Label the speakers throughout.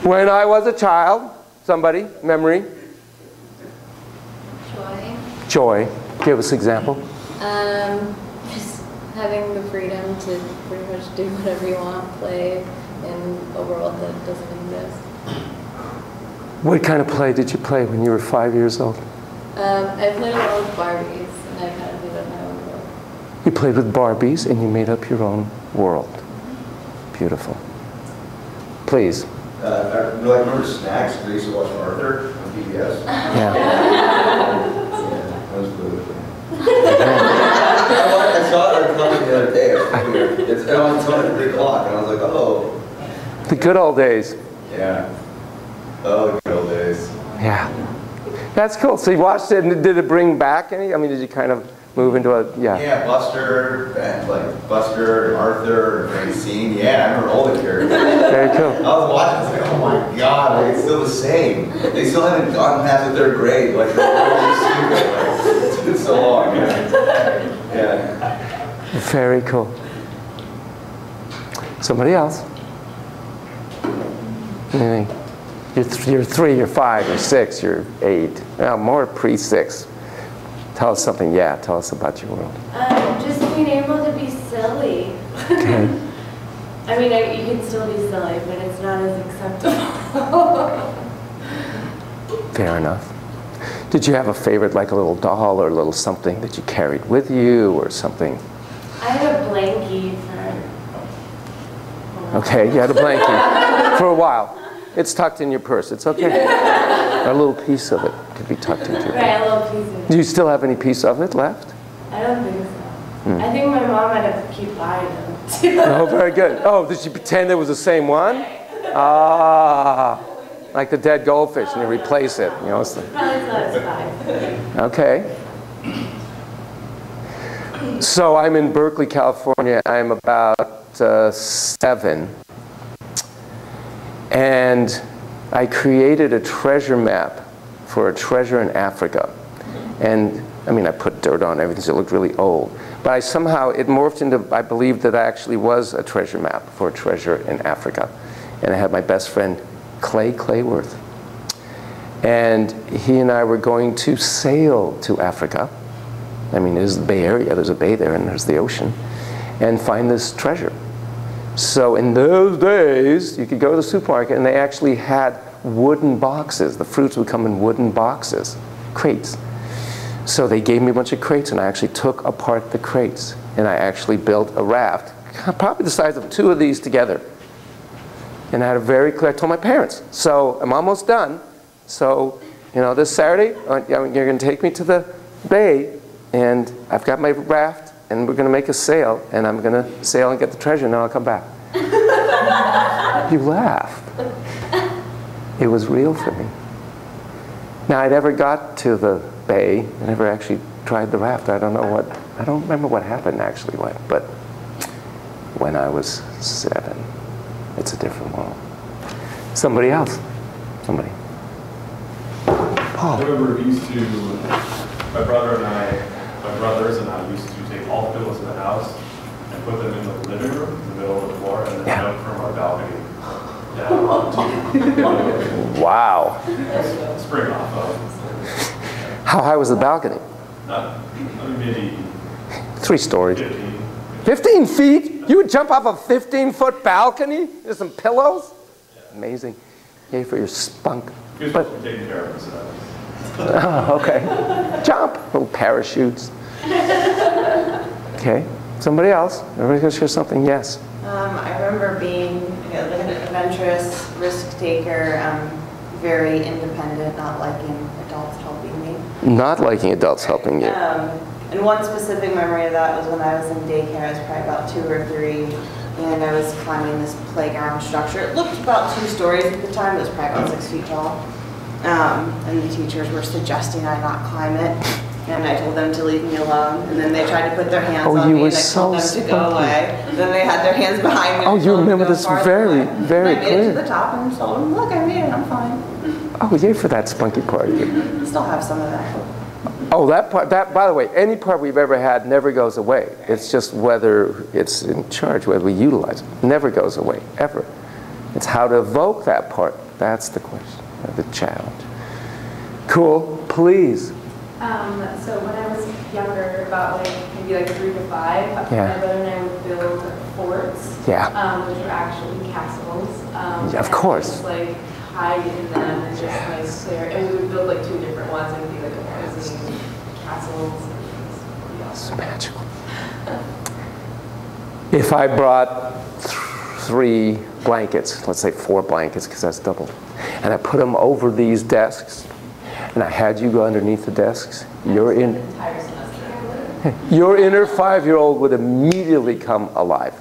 Speaker 1: When I was a child, somebody, memory?
Speaker 2: Joy.
Speaker 1: Joy. Give us an example.
Speaker 2: Just having the freedom to pretty much do whatever you want, play in a world that doesn't exist.
Speaker 1: What kind of play did you play when you were 5 years old?
Speaker 2: I played a lot with Barbies, and I kind of made up my own world.
Speaker 1: You played with Barbies and you made up your own world. Beautiful. Please.
Speaker 3: I remember Snacks. I used to watch Arthur on PBS.
Speaker 1: Yeah.
Speaker 3: That was really fun. I saw it on the other day. It's on at 3 o'clock, and I was like, oh.
Speaker 1: The good old days.
Speaker 3: Yeah. Oh, the good old days.
Speaker 1: Yeah. That's cool. So you watched it, and did it bring back any? I mean, did you kind of move into a,
Speaker 3: Yeah, Buster, and Buster, and Arthur, and Francine. Yeah, I remember all the characters.
Speaker 1: Very cool.
Speaker 3: I was watching, I was like, oh my god, like, it's still the same. They still haven't gotten past the 3rd grade. Like, it's been so long. Yeah.
Speaker 1: Very cool. Somebody else? Anything? You're 3, you're 5, you're 6, you're 8. Well, more pre-6. Tell us something. Yeah, tell us about your world.
Speaker 4: Just being able to be silly.
Speaker 1: Okay.
Speaker 4: I mean, you can still be silly, but it's not as acceptable.
Speaker 1: Fair enough. Did you have a favorite, like a little doll or a little something that you carried with you or something?
Speaker 4: I had a blankie for...
Speaker 1: Okay, you had a blankie for a while. It's tucked in your purse. It's okay. A little piece of it could be tucked into your purse.
Speaker 4: Right, a little piece of it.
Speaker 1: Do you still have any piece of it left?
Speaker 4: I don't think so. I think my mom had to keep buying them, too.
Speaker 1: Oh, very good. Oh, did she pretend it was the same one? Ah, like the dead goldfish, and you replace it. You know, it's
Speaker 4: Probably satisfied.
Speaker 1: okay. So I'm in Berkeley, California. I'm about 7. And I created a treasure map for a treasure in Africa. And I mean, I put dirt on everything so it looked really old. But it morphed into, I believed that I actually was a treasure map for a treasure in Africa. And I had my best friend, Clay Clayworth. And he and I were going to sail to Africa. I mean, there's the Bay Area, there's a bay there, and there's the ocean. And find this treasure. So in those days, you could go to the supermarket and they actually had wooden boxes. The fruits would come in wooden boxes, crates. So they gave me a bunch of crates and I actually took apart the crates and I actually built a raft, probably the size of 2 of these together. And I had a very clear, I told my parents, so I'm almost done. So, you know, this Saturday, you're going to take me to the bay and I've got my raft. And we're going to make a sail, and I'm going to sail and get the treasure, and then I'll come back. You laughed. It was real for me. Now, I never got to the bay. I never actually tried the raft. I don't remember what happened actually, but when I was 7, it's a different world. Somebody else. Somebody.
Speaker 5: I remember my brothers and I used to take all the pillows in the house and put them in the living room, in the middle of the floor, and then jump from our balcony down.
Speaker 1: Wow.
Speaker 5: Spring off of.
Speaker 1: How high was the balcony?
Speaker 5: Maybe
Speaker 1: 3 stories.
Speaker 5: 15.
Speaker 1: 15 feet? You would jump off a 15-foot balcony? There's some pillows? Amazing. Yay for your spunk.
Speaker 5: He was supposed to be taking care of us.
Speaker 1: Oh, okay. Jump. Little parachutes. Okay. Somebody else? Everybody gonna share something? Yes.
Speaker 6: I remember being like an adventurous risk taker, very independent, not liking adults helping me.
Speaker 1: Not liking adults helping you.
Speaker 6: And one specific memory of that was when I was in daycare. I was probably about 2 or 3, and I was climbing this playground structure. It looked about 2 stories at the time. It was probably about 6 feet tall. And the teachers were suggesting I not climb it, and I told them to leave me alone. And then they tried to put their hands on me, and I told them to go away. And then they had their hands behind me.
Speaker 1: Oh, you remember this very, very
Speaker 6: clear. I made it to the top and told them, "Look, I made it. I'm fine."
Speaker 1: Oh, yay for that spunky part.
Speaker 6: Still have some of that.
Speaker 1: Oh, that part. That, by the way, any part we've ever had never goes away. It's just whether it's in charge, whether we utilize it. Never goes away, ever. It's how to evoke that part. That's the question, the challenge. Cool, please.
Speaker 4: So when I was younger, about maybe 3 to 5,
Speaker 1: Yeah.
Speaker 4: my brother and I would build forts,
Speaker 1: Yeah.
Speaker 4: which were actually castles.
Speaker 1: Yeah, of course.
Speaker 4: Just hide in them and just clear. And we would build 2 different ones. It would be opposing castles.
Speaker 1: It's magical. If I brought 3 blankets, let's say 4 blankets because that's double, and I put them over these desks, and I had you go underneath the desks, your inner 5-year-old would immediately come alive.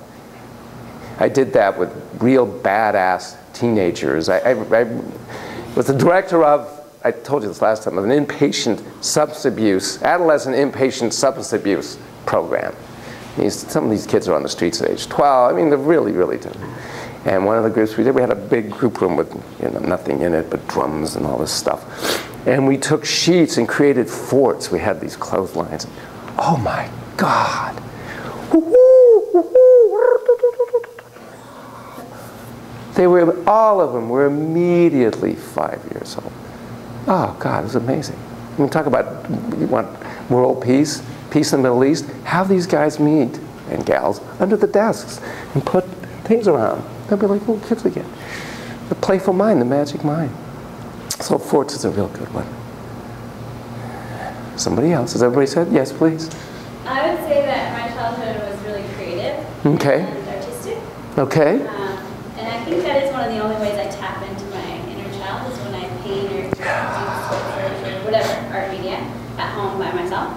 Speaker 1: I did that with real badass teenagers. I was the director of, I told you this last time, of an adolescent inpatient substance abuse program. Some of these kids are on the streets at age 12. I mean, they're really, really tough. And one of the groups we did, we had a big group room with nothing in it but drums and all this stuff. And we took sheets and created forts. We had these clotheslines. Oh my God. All of them were immediately 5 years old. Oh God, it was amazing. I mean, talk about, you want world peace, peace in the Middle East, have these guys meet, and gals, under the desks and put things around. They'll be like little kids again. The playful mind, the magic mind. So forts is a real good one. Somebody else, has everybody said? Yes, please.
Speaker 7: I would say that my childhood was really creative
Speaker 1: Okay.
Speaker 7: and artistic.
Speaker 1: Okay.
Speaker 7: And I think that is one of the only ways I tap into my inner child is when I paint or do sculptures or whatever art media at home by myself.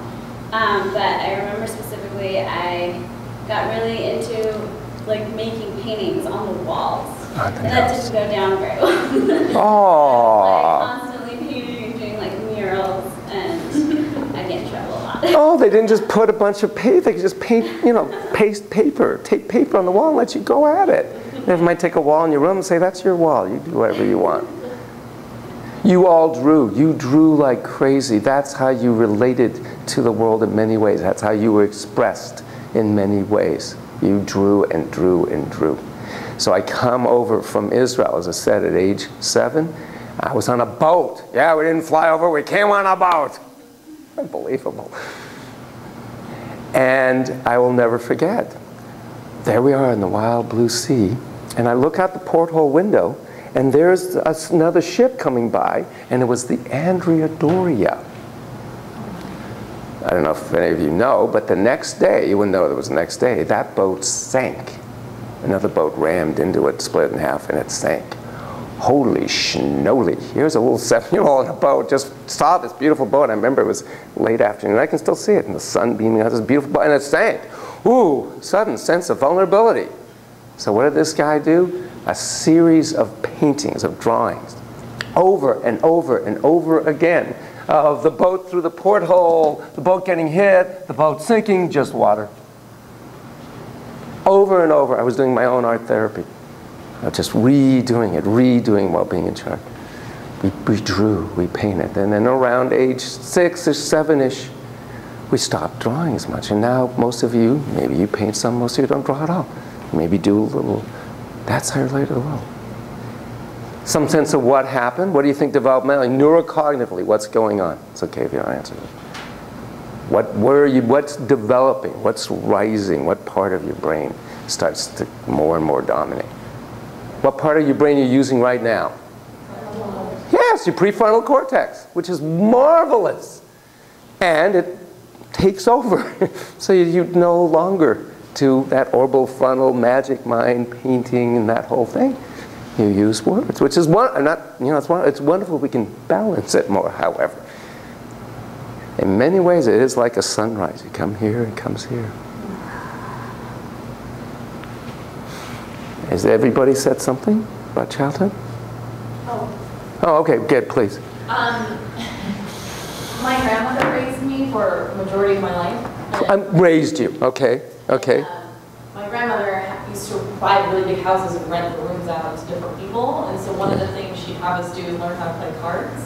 Speaker 7: But I remember specifically I got really into making paintings on the walls. And that didn't go down very well.
Speaker 1: Oh.
Speaker 7: Constantly painting and doing murals, and I get in trouble a lot.
Speaker 1: Oh, they didn't just put a bunch of paint, they could just paint, paste paper, tape paper on the wall and let you go at it. They might take a wall in your room and say, that's your wall, you do whatever you want. You all drew. You drew like crazy. That's how you related to the world in many ways. That's how you were expressed in many ways. You drew and drew and drew. So I come over from Israel, as I said, at age 7. I was on a boat. Yeah, we didn't fly over, we came on a boat. Unbelievable. And I will never forget. There we are in the wild blue sea, and I look out the porthole window, and there's another ship coming by, and it was the Andrea Doria. I don't know if any of you know, but the next day, you wouldn't know it was the next day, that boat sank. Another boat rammed into it, split in half, and it sank. Holy schnoly. Here's a little 7-year-old in a boat, just saw this beautiful boat. I remember it was late afternoon. I can still see it, and the sun beaming out this beautiful boat, and it sank. Ooh, sudden sense of vulnerability. So what did this guy do? A series of paintings, of drawings, over and over and over again, of the boat through the porthole, the boat getting hit, the boat sinking, just water. Over and over, I was doing my own art therapy. I was just redoing while being in charge. We drew, we painted, and then around age 6 or 7-ish, we stopped drawing as much. And now most of you, maybe you paint some, most of you don't draw at all. Maybe do a little. That's how you relate to the world. Some sense of what happened. What do you think developmentally, neurocognitively, what's going on? It's okay if you don't answer this. What's developing? What's rising? What part of your brain starts to more and more dominate? What part of your brain are you using right now? Yes, your prefrontal cortex, which is marvelous. And it takes over. So you no longer to that orbital frontal magic mind painting and that whole thing. You use words, which is it's wonderful we can balance it more, however. In many ways, it is like a sunrise. You come here, it comes here. Has everybody said something about childhood? Oh, okay, good, please.
Speaker 8: My grandmother raised me for the majority of my life.
Speaker 1: Raised you, okay, okay.
Speaker 8: My grandmother used to buy really big houses and rent the rooms out to different people, and so one of the things she'd have us do is learn how to play cards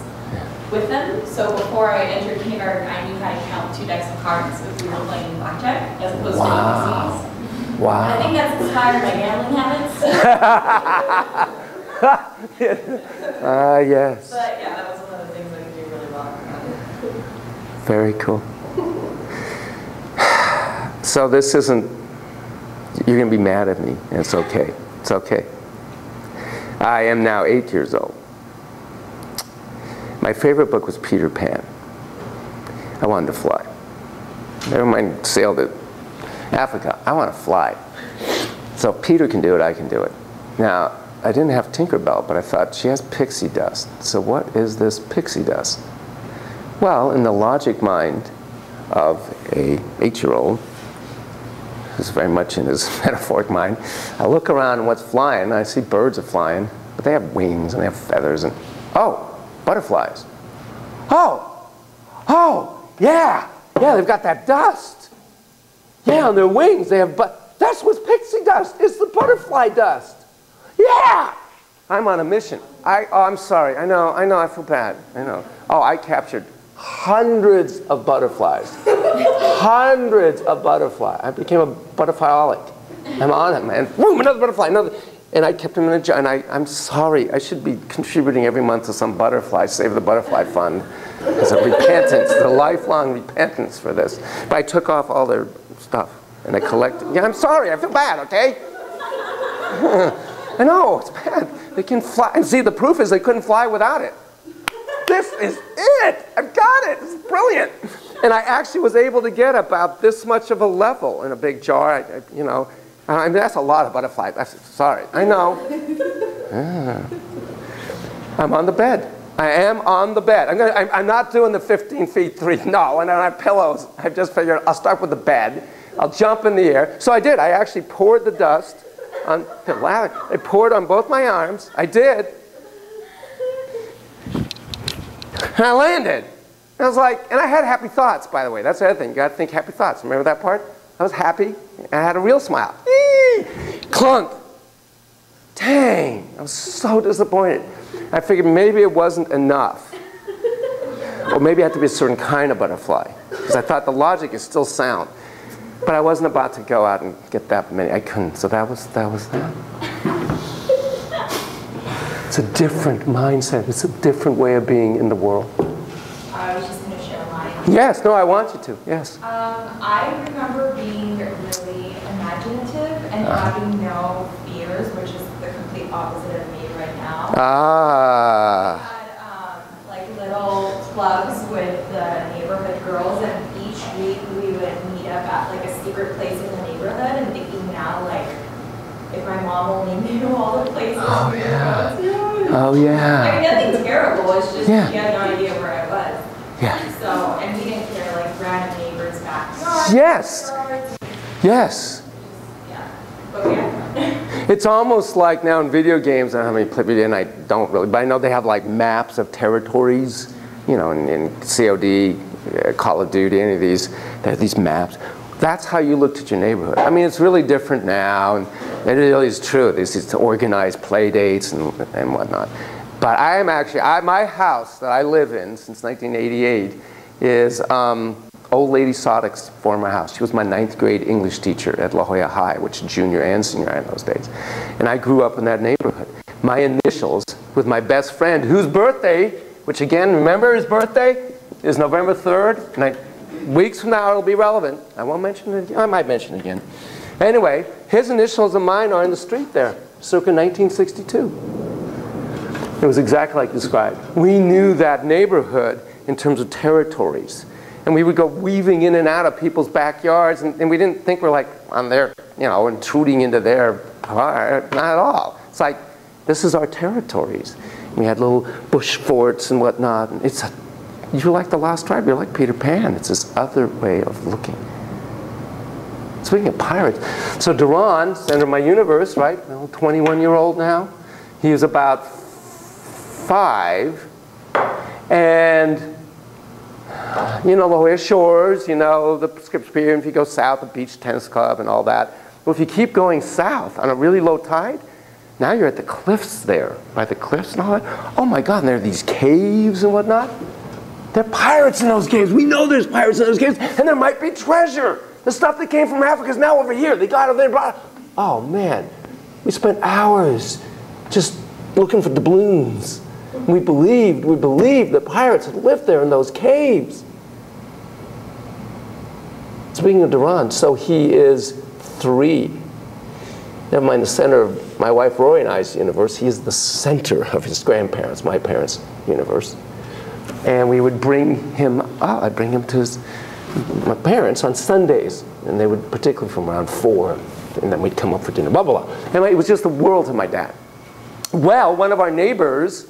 Speaker 8: with them. So before I entered kindergarten, I knew how to count 2 decks of cards if we were playing blackjack, as opposed to ABCs.
Speaker 1: Wow.
Speaker 8: I think that's inspired my gambling habits.
Speaker 1: Yes.
Speaker 8: But yeah, that was one of the things I could do really well.
Speaker 1: Very cool. So this isn't, you're going to be mad at me. It's okay. It's okay. I am now 8 years old. My favorite book was Peter Pan. I wanted to fly. Never mind sail to Africa. I want to fly. So if Peter can do it, I can do it. Now, I didn't have Tinkerbell, but I thought, she has pixie dust. So what is this pixie dust? Well, in the logic mind of a 8-year-old, who's very much in his metaphoric mind, I look around and what's flying, and I see birds are flying, but they have wings and they have feathers and, oh, butterflies. Oh, yeah, they've got that dust. Yeah, on their wings they have, that's what's pixie dust, it's the butterfly dust. Yeah! I'm on a mission. I'm sorry, I know, I feel bad, I know. Oh, I captured hundreds of butterflies. Hundreds of butterflies. I became a butterflyaholic. I'm on it, man. Boom, another butterfly, another. And I kept them in a jar, and I'm sorry, I should be contributing every month to some butterfly, Save the Butterfly Fund, as a repentance, the lifelong repentance for this. But I took off all their stuff, and I collected. Yeah, I'm sorry, I feel bad, okay? I know, it's bad. They can fly, and see, the proof is they couldn't fly without it. This is it! I've got it! It's brilliant! And I actually was able to get about this much of a level in a big jar, you know. I mean, that's a lot of butterflies. Sorry, I know. I'm on the bed. I am on the bed. I'm not doing the 15 feet 3. No, and I don't have pillows. I just figured I'll start with the bed. I'll jump in the air. So I did. I actually poured the dust on. I poured on both my arms. I did. And I landed. I was like, and I had happy thoughts, by the way. That's the other thing. You got to think happy thoughts. Remember that part? I was happy. I had a real smile. Clunk. Dang. I was so disappointed. I figured maybe it wasn't enough. Or maybe I had to be a certain kind of butterfly. Because I thought the logic is still sound. But I wasn't about to go out and get that many. I couldn't. So that was that. It's a different mindset. It's a different way of being in the world.
Speaker 8: I was just going to share mine.
Speaker 1: Yes, no, I want you to. Yes.
Speaker 8: I remember being really imaginative and having no fears, which is the complete opposite of me right now.
Speaker 1: Ah.
Speaker 8: I had like little clubs with the neighborhood girls, and each week we would meet up at like a secret place in the neighborhood, and thinking now like, if my mom only knew all the places we would go to.
Speaker 1: Oh, yeah.
Speaker 8: I mean, nothing terrible, it's just
Speaker 1: Yeah.
Speaker 8: she had no idea where I was.
Speaker 1: Yeah.
Speaker 8: So, and we didn't care, like, random neighbors' backyards.
Speaker 1: Yes. Yes.
Speaker 8: Yeah. But we had fun.
Speaker 1: It's almost like now in video games, I don't know how many play video, and I don't really, but I know they have like maps of territories, you know, in COD, Call of Duty, any of these, there are these maps. That's how you looked at your neighborhood. I mean, it's really different now, and it really is true. This is to organize play dates and whatnot. But I am actually, my house that I live in since 1988 is old lady Sodik's former house. She was my 9th grade English teacher at La Jolla High, which is junior and senior high in those days. And I grew up in that neighborhood. My initials with my best friend, whose birthday, which again, remember his birthday, is November 3rd. And weeks from now it'll be relevant. I won't mention it again. I might mention it again. Anyway, his initials and mine are in the street there, circa 1962. It was exactly like described. We knew that neighborhood in terms of territories. And we would go weaving in and out of people's backyards, and we didn't think we're like on their, you know, intruding into their part. Not at all. It's like, this is our territories. We had little bush forts and whatnot. And you're like the Lost Tribe. You're like Peter Pan. It's this other way of looking. Speaking of pirates, so Duran, center of my universe, right? 21-year-old now. He was about 5, and you know, La Jolla Shores, you know, the Scripps Pier, and if you go south, the Beach Tennis Club and all that. Well, if you keep going south on a really low tide, now you're at the cliffs there, by the cliffs and all that. Oh my God, and there are these caves and whatnot. There are pirates in those caves. We know there's pirates in those caves, and there might be treasure. The stuff that came from Africa is now over here. They got it, they brought it. Oh man, we spent hours just looking for doubloons. We believed that pirates had lived there in those caves. Speaking of Duran, so he is 3. Never mind the center of my wife Rory and I's universe. He is the center of his grandparents, my parents' universe. And we would bring him up. I'd bring him to my parents on Sundays. And they would, particularly from around 4. And then we'd come up for dinner, blah, blah, blah. And it was just the world to my dad. Well, one of our neighbors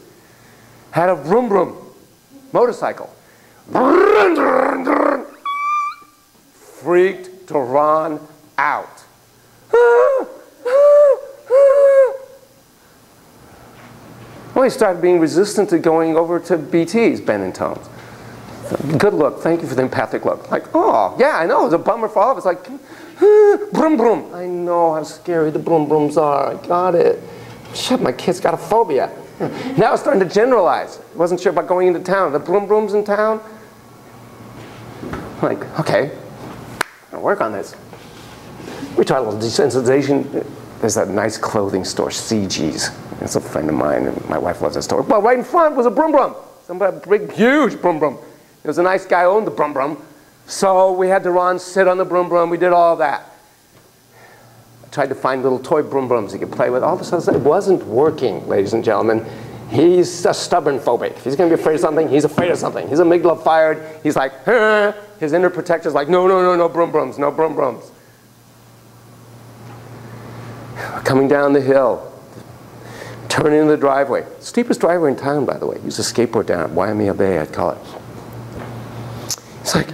Speaker 1: had a vroom vroom motorcycle. Freaked Duran out. Well, he started being resistant to going over to BT's, Ben and Tom's. Good look. Thank you for the empathic look. Like, oh, yeah, I know. It was a bummer for all of us. Like, broom broom. I know how scary the broom brooms are. I got it. Shit, my kid's got a phobia. Now it's starting to generalize. Wasn't sure about going into town. The broom brooms in town? Like, okay, I'll work on this. We tried a little desensitization. There's that nice clothing store, CG's. It's a friend of mine, and my wife loves that store. Well, right in front was a broom broom. Somebody, a big, huge broom broom. There was a nice guy who owned the broom broom. So we had Duran sit on the broom broom. We did all that. I tried to find little toy broom brooms he could play with. All of a sudden, it wasn't working, ladies and gentlemen. He's a stubborn phobic. If he's going to be afraid of something, he's afraid of something. His amygdala fired. He's like, huh. His inner protector's like, no, no, no, no broom brooms, no broom brooms. Coming down the hill, turning in the driveway. Steepest driveway in town, by the way. Used to skateboard down at Waimea Bay, I'd call it. It's like,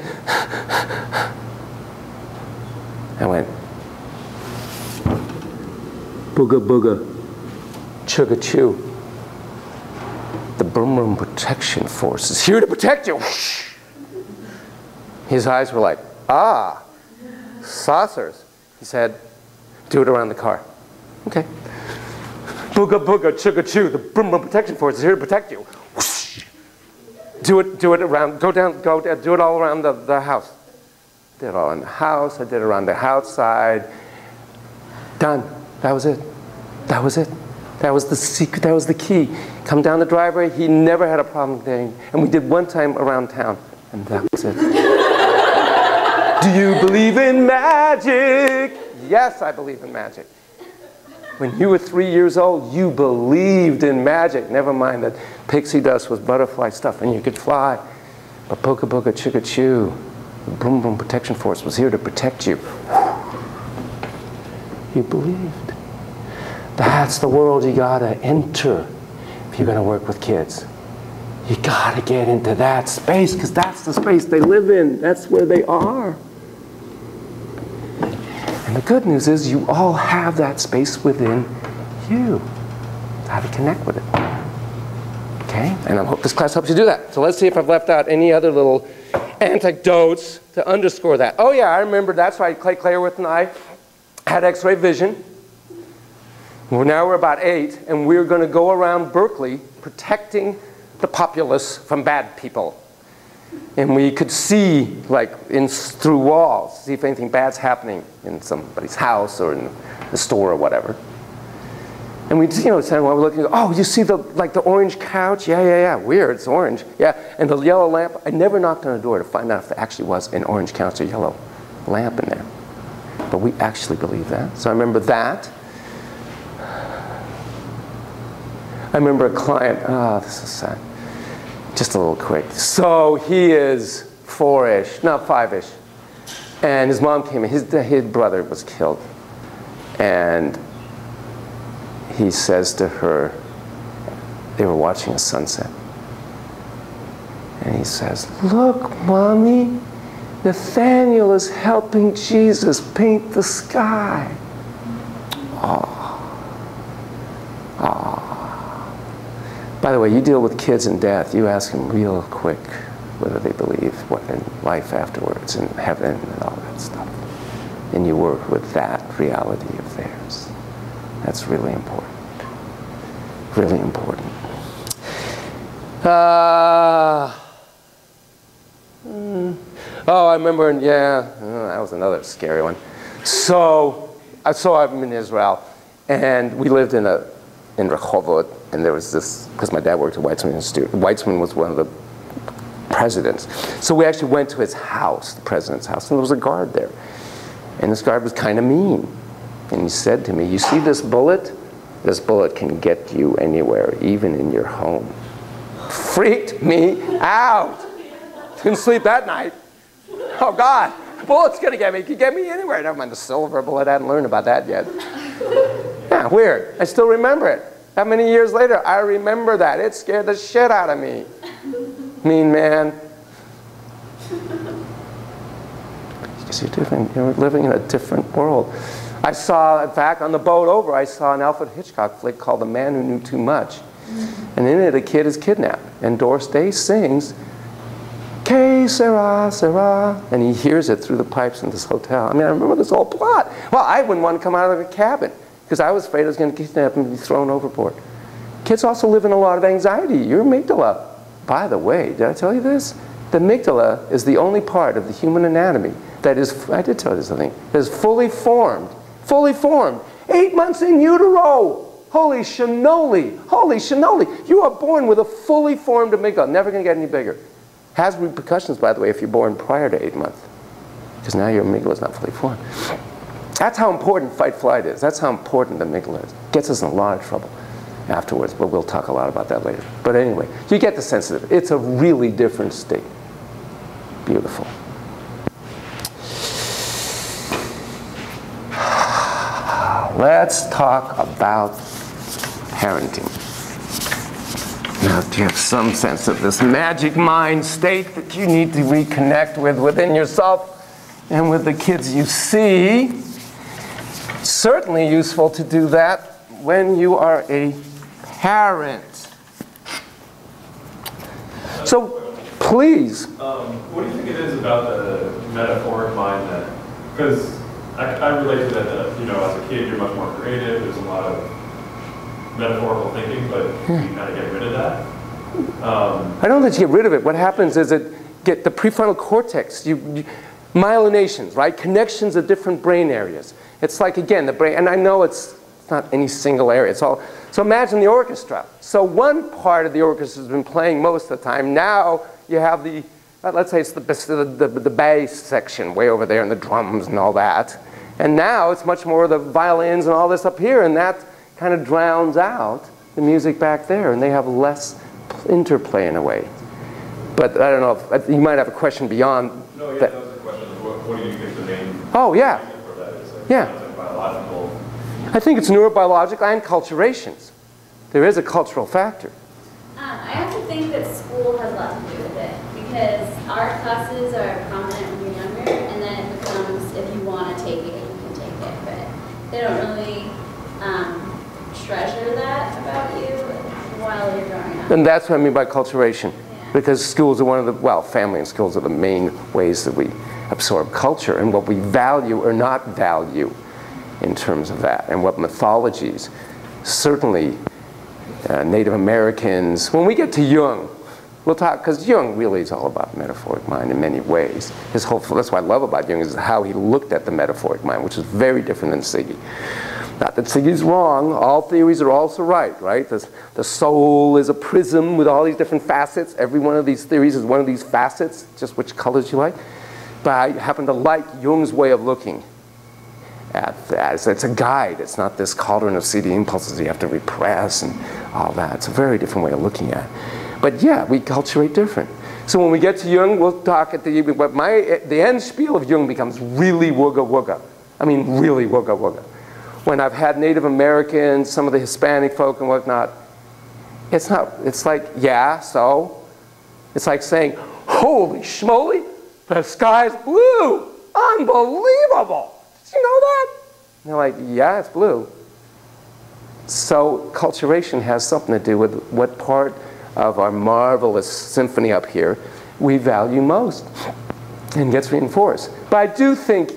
Speaker 1: I went, booga booga, chugga chew. The Broom Broom Protection Force is here to protect you. His eyes were like, ah, saucers. He said, do it around the car. Okay. Booga booga, chugga chew. The Broom Broom Protection Force is here to protect you. Do it around, do it all around the house. Did it all around the house, I did it around the outside. Done. That was it. That was it. That was the secret, that was the key. Come down the driveway, he never had a problem getting, and we did one time around town, and that was it. Do you believe in magic? Yes, I believe in magic. When you were 3 years old, you believed in magic. Never mind that pixie dust was butterfly stuff and you could fly. But booga booga chugga chew, the Broom Broom Protection Force was here to protect you. You believed. That's the world you gotta enter if you're gonna work with kids. You gotta get into that space because that's the space they live in. That's where they are. And the good news is you all have that space within you. How to connect with it. Okay? And I hope this class helps you do that. So let's see if I've left out any other little anecdotes to underscore that. Oh yeah, I remember that's why Clay Clayworth and I had X-ray vision. Well, now we're about 8, and we're going to go around Berkeley protecting the populace from bad people. And we could see, like, through walls, see if anything bad's happening in somebody's house or in the store or whatever. And we'd, you know, while we're looking, oh, you see the orange couch? Yeah, weird, it's orange. Yeah, and the yellow lamp. I never knocked on a door to find out if there actually was an orange couch or yellow lamp in there. But we actually believe that. So I remember that. I remember a client, this is sad. Just a little quick. So he is 4-ish, not 5-ish. And his mom came in, his brother was killed. And he says to her, they were watching a sunset. And he says, look, Mommy, Nathaniel is helping Jesus paint the sky. By the way, you deal with kids in death, you ask them real quick whether they believe in life afterwards and heaven and all that stuff. And you work with that reality of theirs. That's really important. Really important. Oh, I remember, yeah, that was another scary one. So I'm in Israel, and we lived in a in Rehovot, and there was this, because my dad worked at Weizmann Institute. Weizmann was one of the presidents. So we actually went to his house, the president's house, and there was a guard there. And this guard was kind of mean. And he said to me, you see this bullet? This bullet can get you anywhere, even in your home. Freaked me out. Didn't sleep that night. Oh God, the bullet's gonna get me. It can get me anywhere. Never mind the silver bullet, I hadn't learned about that yet. Yeah, weird. I still remember it. That many years later, I remember that. It scared the shit out of me. Mean man. Because you're different. You're living in a different world. I saw, in fact, on the boat over, I saw an Alfred Hitchcock flick called The Man Who Knew Too Much. And in it, a kid is kidnapped. And Doris Day sings, Que sera, sera. And he hears it through the pipes in this hotel. I mean, I remember this whole plot. Well, I wouldn't want to come out of the cabin because I was afraid I was going to get kidnapped and be thrown overboard. Kids also live in a lot of anxiety. Your amygdala. By the way, did I tell you this? The amygdala is the only part of the human anatomy that is, I did tell you this, I think, that is fully formed. Fully formed. 8 months in utero. Holy cannoli. Holy cannoli. You are born with a fully formed amygdala. Never going to get any bigger. Has repercussions, by the way, if you're born prior to 8 months. Because now your amygdala is not fully formed. That's how important fight-flight is. That's how important the amygdala is. Gets us in a lot of trouble afterwards, but we'll talk a lot about that later. But anyway, you get the sense of it. It's a really different state. Beautiful. Let's talk about parenting. Now, do you have some sense of this magic mind state that you need to reconnect with within yourself and with the kids you see? It's certainly useful to do that when you are a parent. So, please.
Speaker 5: What do you think it is about the metaphoric mind that, because I relate to that, you know, as a kid you're much more creative, there's a lot of metaphorical thinking, but you kind of get rid of that.
Speaker 1: I don't think you get rid of it. What happens is get the prefrontal cortex, myelinations, right? Connections of different brain areas. It's like, again, the brain, and I know it's not any single area. It's all, so imagine the orchestra. So one part of the orchestra has been playing most of the time. Now you have the, let's say it's the bass section way over there and the drums and all that. And now it's much more the violins and all this up here, and that kind of drowns out the music back there, and they have less interplay in a way. But I don't know, if, you might have a question beyond
Speaker 5: No, yeah,
Speaker 1: that.
Speaker 5: that was the question. What do you think the main
Speaker 1: Oh, yeah.
Speaker 5: reason for that is? Like,
Speaker 1: Yeah.
Speaker 5: Like biological.
Speaker 1: I think it's neurobiological and culturations. There is a cultural factor.
Speaker 7: I also think that school has a lot to do with it because art classes are prominent when you're younger, and then it becomes if you want to take it, you can take it. But they don't really treasure that about you while you're growing up.
Speaker 1: And that's what I mean by culturation.
Speaker 7: Yeah.
Speaker 1: Because schools are one of the, well, family and schools are the main ways that we absorb culture and what we value or not value in terms of that. And what mythologies, certainly Native Americans, when we get to Jung, we'll talk, because Jung really is all about metaphoric mind in many ways. His whole, that's what I love about Jung is how he looked at the metaphoric mind, which is very different than Siggy. Not that Siggy's wrong, all theories are also right? The soul is a prism with all these different facets. Every one of these theories is one of these facets, just which colors you like. But I happen to like Jung's way of looking at that. It's a guide. It's not this cauldron of seedy impulses you have to repress and all that. It's a very different way of looking at it. But yeah, we culturate different. So when we get to Jung, we'll talk at the, but the end spiel of Jung becomes really wooga wooga. I mean, really wooga wooga. When I've had Native Americans, some of the Hispanic folk and whatnot, it's not, it's like, yeah, so? It's like saying, holy schmoly, the sky's blue, unbelievable. Did you know that? And they're like, yeah, it's blue. So culturation has something to do with what part of our marvelous symphony up here we value most and gets reinforced. But I do think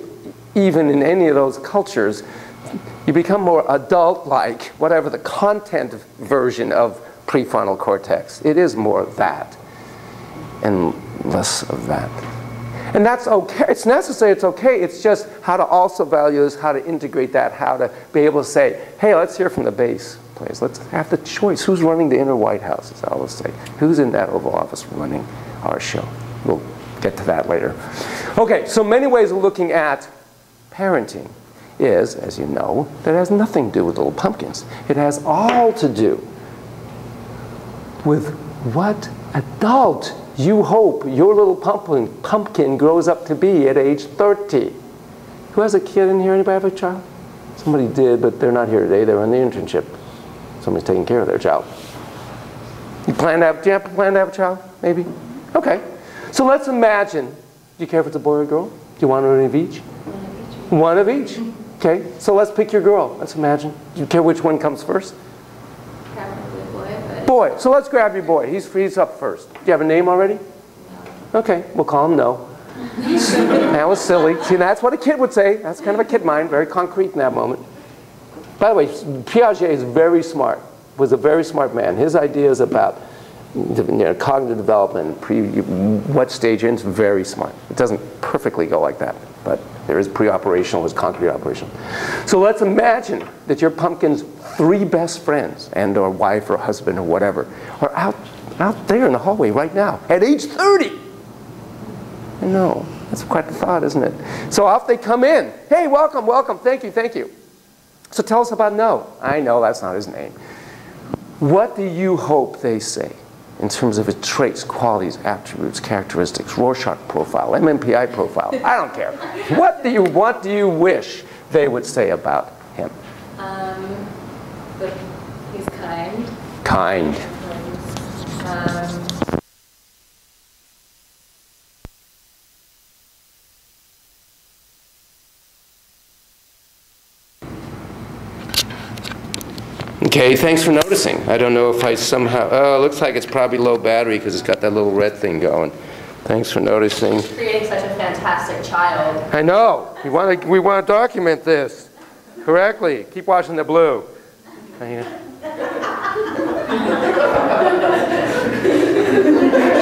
Speaker 1: even in any of those cultures, you become more adult-like, whatever the content version of prefrontal cortex. It is more of that and less of that. And that's okay. It's necessary, it's okay. It's just how to also value this, how to integrate that, how to be able to say, hey, let's hear from the base, please. Let's have the choice. Who's running the inner White House, as I always say. Who's in that Oval Office running our show? We'll get to that later. Okay, so many ways of looking at parenting is, as you know, that it has nothing to do with little pumpkins. It has all to do with what adult you hope your little pumpkin grows up to be at age 30. Who has a kid in here? Anybody have a child? Somebody did, but they're not here today. They're on the internship. Somebody's taking care of their child. Do you plan to have a child? Maybe? Okay. So let's imagine, do you care if it's a boy or a girl? Do you want one of each? One of each. Okay, so let's pick your girl. Let's imagine. Do you care which one comes first?
Speaker 2: Probably boy, but...
Speaker 1: Boy. So let's grab your boy. He's up first. Do you have a name already? No. Okay, we'll call him No. That was silly. See, that's what a kid would say. That's kind of a kid mind, very concrete in that moment. By the way, Piaget is very smart, was a very smart man. His ideas about cognitive development, what stage you're in, is very smart. It doesn't perfectly go like that, but there is pre-operational, there's concrete operation. So let's imagine that your pumpkin's 3 best friends and or wife or husband or whatever are out there in the hallway right now at age 30. I know, that's quite the thought, isn't it? So off they come in. Hey, welcome, welcome, thank you, thank you. So tell us about No. I know that's not his name. What do you hope they say in terms of its traits, qualities, attributes, characteristics, Rorschach profile, MMPI profile? I don't care. What do you wish they would say about him?
Speaker 2: That he's kind.
Speaker 1: Kind. Okay, thanks for noticing. I don't know if I somehow, oh, it looks like it's probably low battery because it's got that little red thing going. Thanks for noticing.
Speaker 8: Creating such a fantastic child.
Speaker 1: I know. We want to document this correctly. Keep watching the blue. Should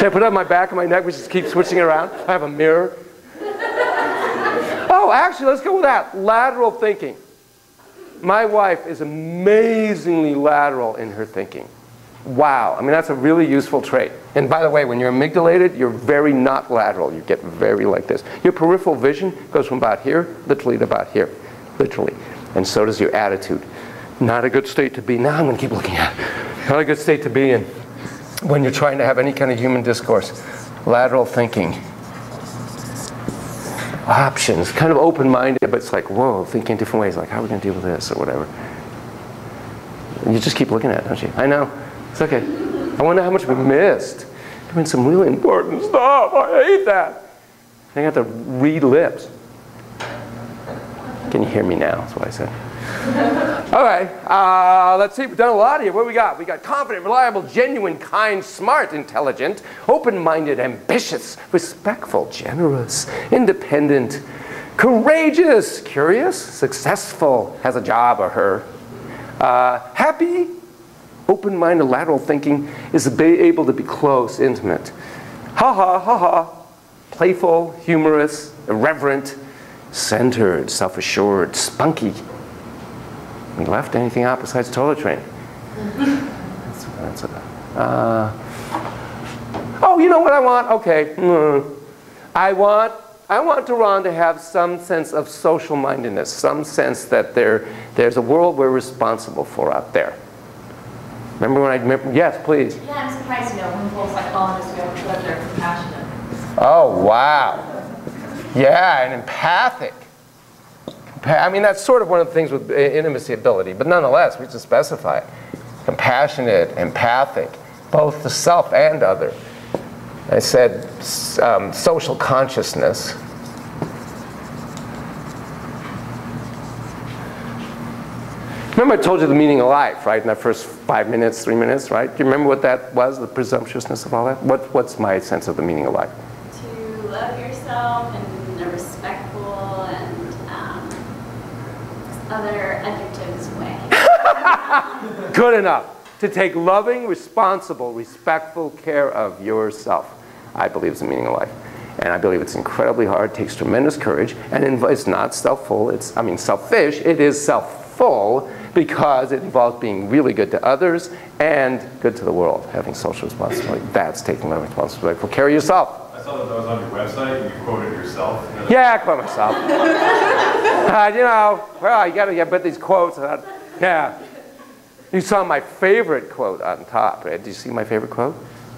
Speaker 1: I put it on my back and my neck? We just keep switching around. I have a mirror. Oh, actually, let's go with that. Lateral thinking. My wife is amazingly lateral in her thinking. Wow. I mean, that's a really useful trait. And by the way, when you're amygdalated, you're very not lateral. You get very like this. Your peripheral vision goes from about here, literally, to about here. Literally. And so does your attitude. Not a good state to be. Now I'm going to keep looking at it. Not a good state to be in when you're trying to have any kind of human discourse. Lateral thinking. Options, kind of open-minded, but it's like, whoa, thinking different ways, like how are we going to deal with this or whatever. You just keep looking at it, don't you? I know. It's okay. I wonder how much we missed. Doing some really important stuff. I hate that. I have to read lips. Can you hear me now? That's what I said. Okay, let's see. We've done a lot here. What do we got? We got confident, reliable, genuine, kind, smart, intelligent, open-minded, ambitious, respectful, generous, independent, courageous, curious, successful, has a job or her, happy, open-minded, lateral thinking, is able to be close, intimate, ha-ha, playful, humorous, irreverent, centered, self-assured, spunky. We left anything out besides toilet train. Oh, you know what I want? Okay. I want Duran to have some sense of social mindedness, some sense that there's a world we're responsible for out there. Remember when yes, please.
Speaker 8: Yeah, I'm surprised, when full psychologists we have that they're compassionate.
Speaker 1: Oh, wow. Yeah, and empathic. I mean, that's sort of one of the things with intimacy ability, but nonetheless, we have to specify it. Compassionate, empathic, both the self and other. I said social consciousness. Remember I told you the meaning of life, right, in that first 5 minutes, 3 minutes, right? Do you remember what that was, the presumptuousness of all that? What's my sense of the meaning of life?
Speaker 7: To love yourself in a respectful and other adjectives way.
Speaker 1: Good enough. To take loving, responsible, respectful care of yourself, I believe is the meaning of life. And I believe it's incredibly hard, takes tremendous courage, and it's not self-full, I mean selfish, it is self-full because it involves being really good to others and good to the world, having social responsibility. That's taking my responsibility for care of yourself.
Speaker 5: I saw that was on your website and you quoted yourself.
Speaker 1: Yeah, I quote myself. You know, well, you gotta put these quotes on. Yeah. You saw my favorite quote on top, right? Did you see my favorite quote?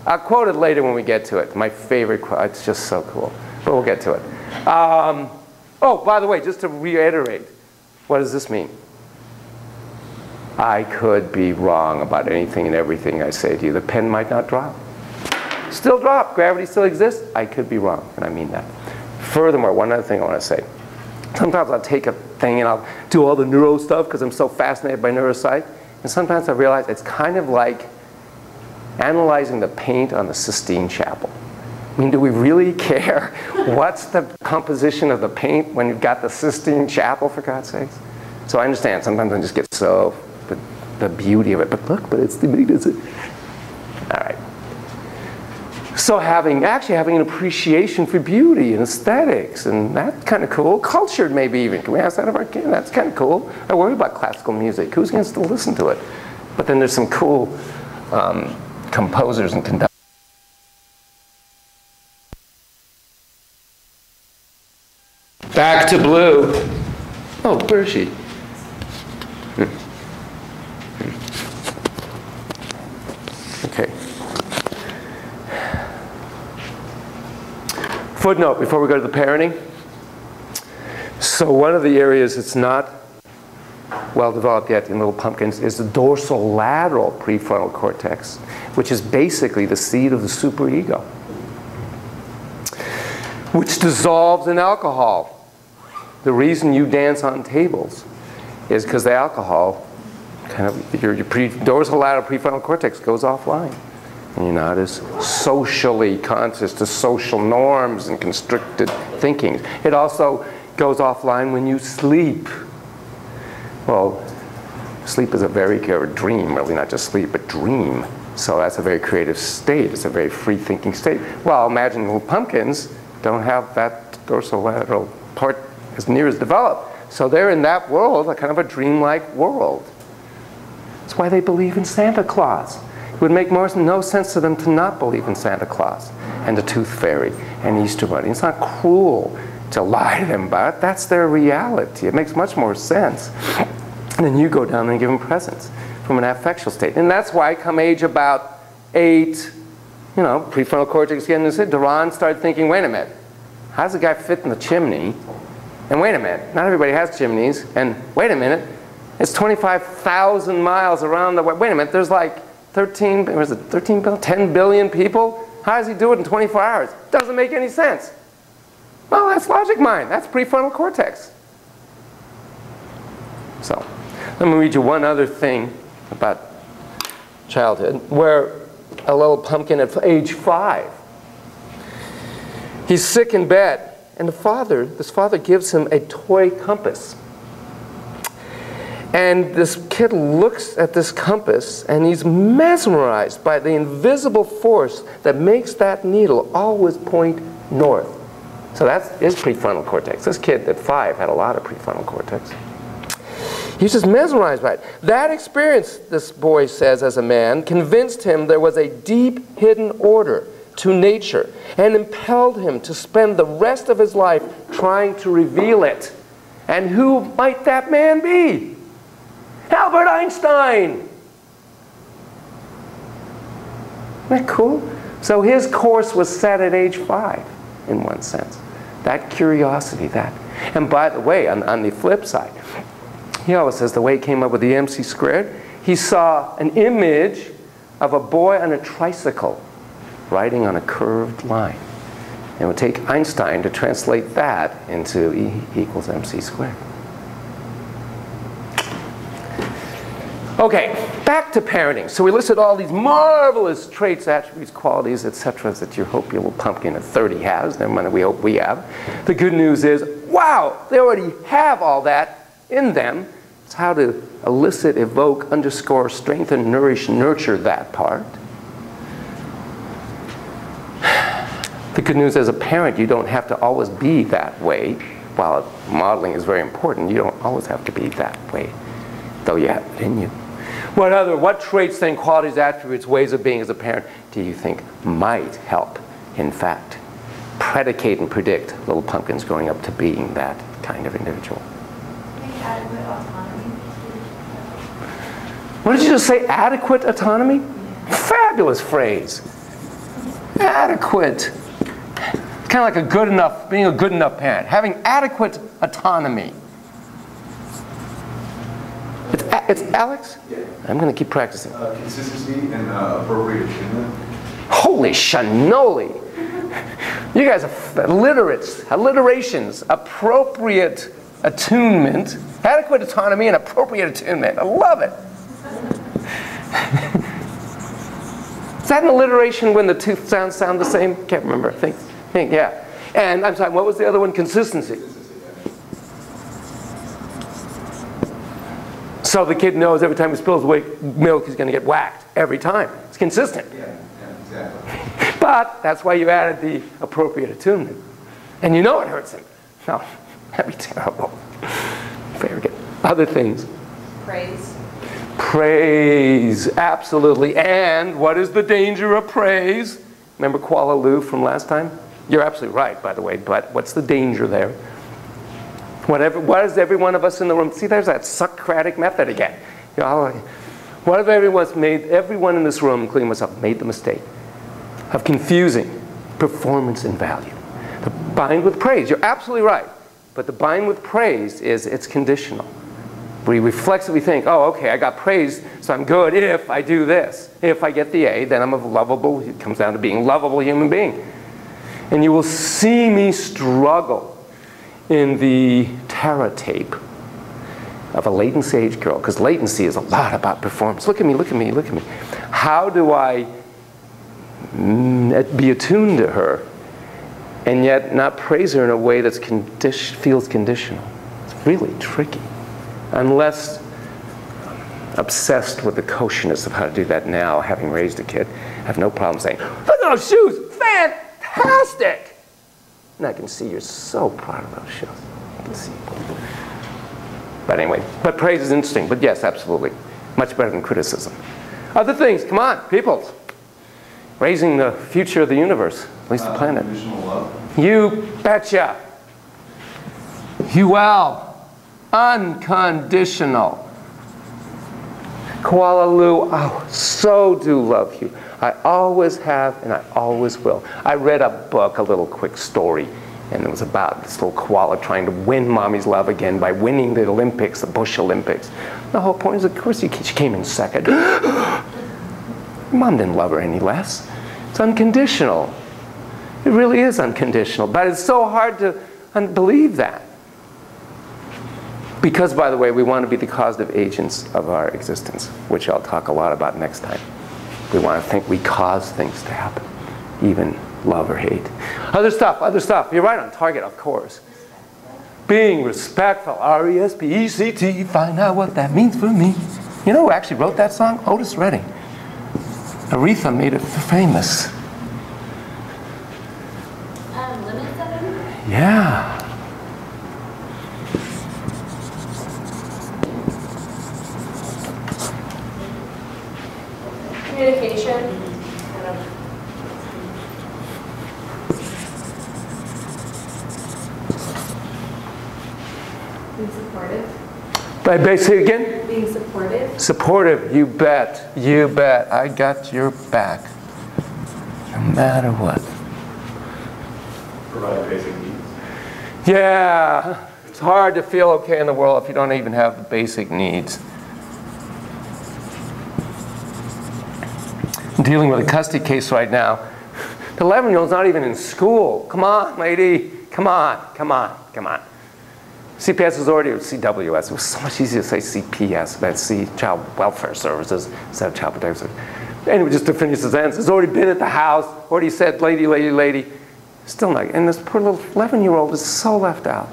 Speaker 1: I'll quote it later when we get to it. My favorite quote. It's just so cool. But we'll get to it. Oh, by the way, just to reiterate, what does this mean? I could be wrong about anything and everything I say to you. The pen might not drop. Still drop. Gravity still exists. I could be wrong, and I mean that. Furthermore, one other thing I want to say. Sometimes I'll take a thing and I'll do all the neuro stuff because I'm so fascinated by neuroscience. And sometimes I realize it's kind of like analyzing the paint on the Sistine Chapel. I mean, do we really care what's the composition of the paint when you've got the Sistine Chapel, for God's sakes? So I understand. Sometimes I just get so, the beauty of it. But look, but it's the beauty, is it? All right. So actually having an appreciation for beauty and aesthetics, and that's kind of cool. Cultured, maybe even. Can we ask that of our kids? That's kind of cool. I worry about classical music. Who's going to still listen to it? But then there's some cool composers and conductors. Back to blue. Oh, where is she? Okay. Footnote before we go to the parenting. So one of the areas that's not well developed yet in little pumpkins is the dorsolateral prefrontal cortex, which is basically the seat of the superego, which dissolves in alcohol. The reason you dance on tables is because the alcohol, kind of, your dorsolateral prefrontal cortex goes offline. And you're not as socially conscious to social norms and constricted thinking. It also goes offline when you sleep. Well, sleep is a very, or dream, really not just sleep, but dream. So that's a very creative state. It's a very free thinking state. Well, imagine little pumpkins don't have that dorsolateral part as near as developed. So they're in that world, a kind of a dreamlike world. That's why they believe in Santa Claus. It would make no sense to them to not believe in Santa Claus and the Tooth Fairy and Easter Bunny. It's not cruel to lie to them about it. That's their reality. It makes much more sense. And then you go down and give them presents from an affectual state. And that's why come age about 8, you know, prefrontal cortex getting this, Duran started thinking, wait a minute, how does a guy fit in the chimney? And wait a minute, not everybody has chimneys. And wait a minute, it's 25,000 miles around the world. Wait a minute, there's like 13 billion, 10 billion people? How does he do it in 24 hours? Doesn't make any sense. Well, that's logic mind. That's prefrontal cortex. So, let me read you one other thing about childhood, where a little pumpkin at age 5, he's sick in bed, and this father gives him a toy compass. And this kid looks at this compass, and he's mesmerized by the invisible force that makes that needle always point north. So that's his prefrontal cortex. This kid at 5 had a lot of prefrontal cortex. He's just mesmerized by it. That experience, this boy says as a man, convinced him there was a deep hidden order to nature and impelled him to spend the rest of his life trying to reveal it. And who might that man be? Albert Einstein! Isn't that cool? So his course was set at age 5, in one sense. That curiosity, that. And by the way, on the flip side, he always says the way he came up with the MC squared, he saw an image of a boy on a tricycle riding on a curved line. And it would take Einstein to translate that into E equals MC squared. Okay, back to parenting. So we listed all these marvelous traits, attributes, qualities, etc. that you hope your little pumpkin at 30 has. Never mind that we hope we have. The good news is, wow, they already have all that in them. It's how to elicit, evoke, underscore, strengthen, nourish, nurture that part. The good news as a parent, you don't have to always be that way. While modeling is very important, you don't always have to be that way, though you have it in you. What traits, then, qualities, attributes, ways of being as a parent do you think might help, in fact, predicate and predict little pumpkins growing up to being that kind of individual?
Speaker 8: Adequate autonomy.
Speaker 1: What did you just say? Adequate autonomy? Fabulous phrase. Adequate. Kind of like a good enough, being a good enough parent. Having adequate autonomy. It's Alex?
Speaker 3: Yeah.
Speaker 1: I'm going to keep practicing.
Speaker 3: Consistency and appropriate attunement.
Speaker 1: Holy shanoli! You guys are alliterations, appropriate attunement, adequate autonomy, and appropriate attunement. I love it. Is that an alliteration when the two sounds sound the same? Can't remember. Think, yeah. And I'm sorry, what was the other one? Consistency. So the kid knows every time he spills milk, he's going to get whacked. Every time. It's consistent.
Speaker 3: Yeah, exactly.
Speaker 1: But that's why you added the appropriate attunement. And you know it hurts him. No, that'd be terrible. Very good. Other things.
Speaker 8: Praise.
Speaker 1: Praise, absolutely. And what is the danger of praise? Remember Kuala Lu from last time? You're absolutely right, by the way, but what's the danger there? What is every one of us in the room? See, there's that Socratic method again. You know, what if everyone in this room, including myself, made the mistake of confusing performance and value? The bind with praise, you're absolutely right. But the bind with praise is it's conditional. We reflexively think, oh, okay, I got praise, so I'm good if I do this. If I get the A, then I'm a lovable, it comes down to being a lovable human being. And you will see me struggle in the terror tape of a latency age girl, because latency is a lot about performance. Look at me, look at me, look at me. How do I be attuned to her and yet not praise her in a way that feels conditional? It's really tricky. Unless obsessed with the koshness of how to do that now, having raised a kid, I have no problem saying, look at those shoes, fantastic! And I can see you're so proud of those shoes. I can see. But anyway, but praise is interesting. But yes, absolutely. Much better than criticism. Other things, come on, people. Raising the future of the universe, at least the planet.
Speaker 3: Unconditional love.
Speaker 1: You betcha. You will. Unconditional. Kuala Lu, oh, so do love you. I always have and I always will. I read a book, a little quick story, and it was about this little koala trying to win mommy's love again by winning the Olympics, the Bush Olympics. The whole point is, of course, she came in second. Mom didn't love her any less. It's unconditional. It really is unconditional, but it's so hard to believe that. Because, by the way, we want to be the causative agents of our existence, which I'll talk a lot about next time. We want to think we cause things to happen, even love or hate. Other stuff. You're right on target, of course. Being respectful, R-E-S-P-E-C-T, find out what that means for me. You know who actually wrote that song? Otis Redding. Aretha made it famous.
Speaker 7: Limit setting?
Speaker 1: Yeah.
Speaker 8: Communication. Being supportive.
Speaker 1: Say again?
Speaker 8: Being supportive.
Speaker 1: Supportive, you bet. You bet. I got your back. No matter what.
Speaker 5: Provide basic needs.
Speaker 1: Yeah. It's hard to feel okay in the world if you don't even have the basic needs. I'm dealing with a custody case right now. The 11-year-old's not even in school. Come on, lady. Come on, come on, come on. CPS is already, or CWS. It was so much easier to say CPS, but C, Child Welfare Services, instead of Child Protective Services. Anyway, just to finish his sentence, it's already been at the house, already said, lady, lady, lady. Still not, and this poor little 11-year-old is so left out.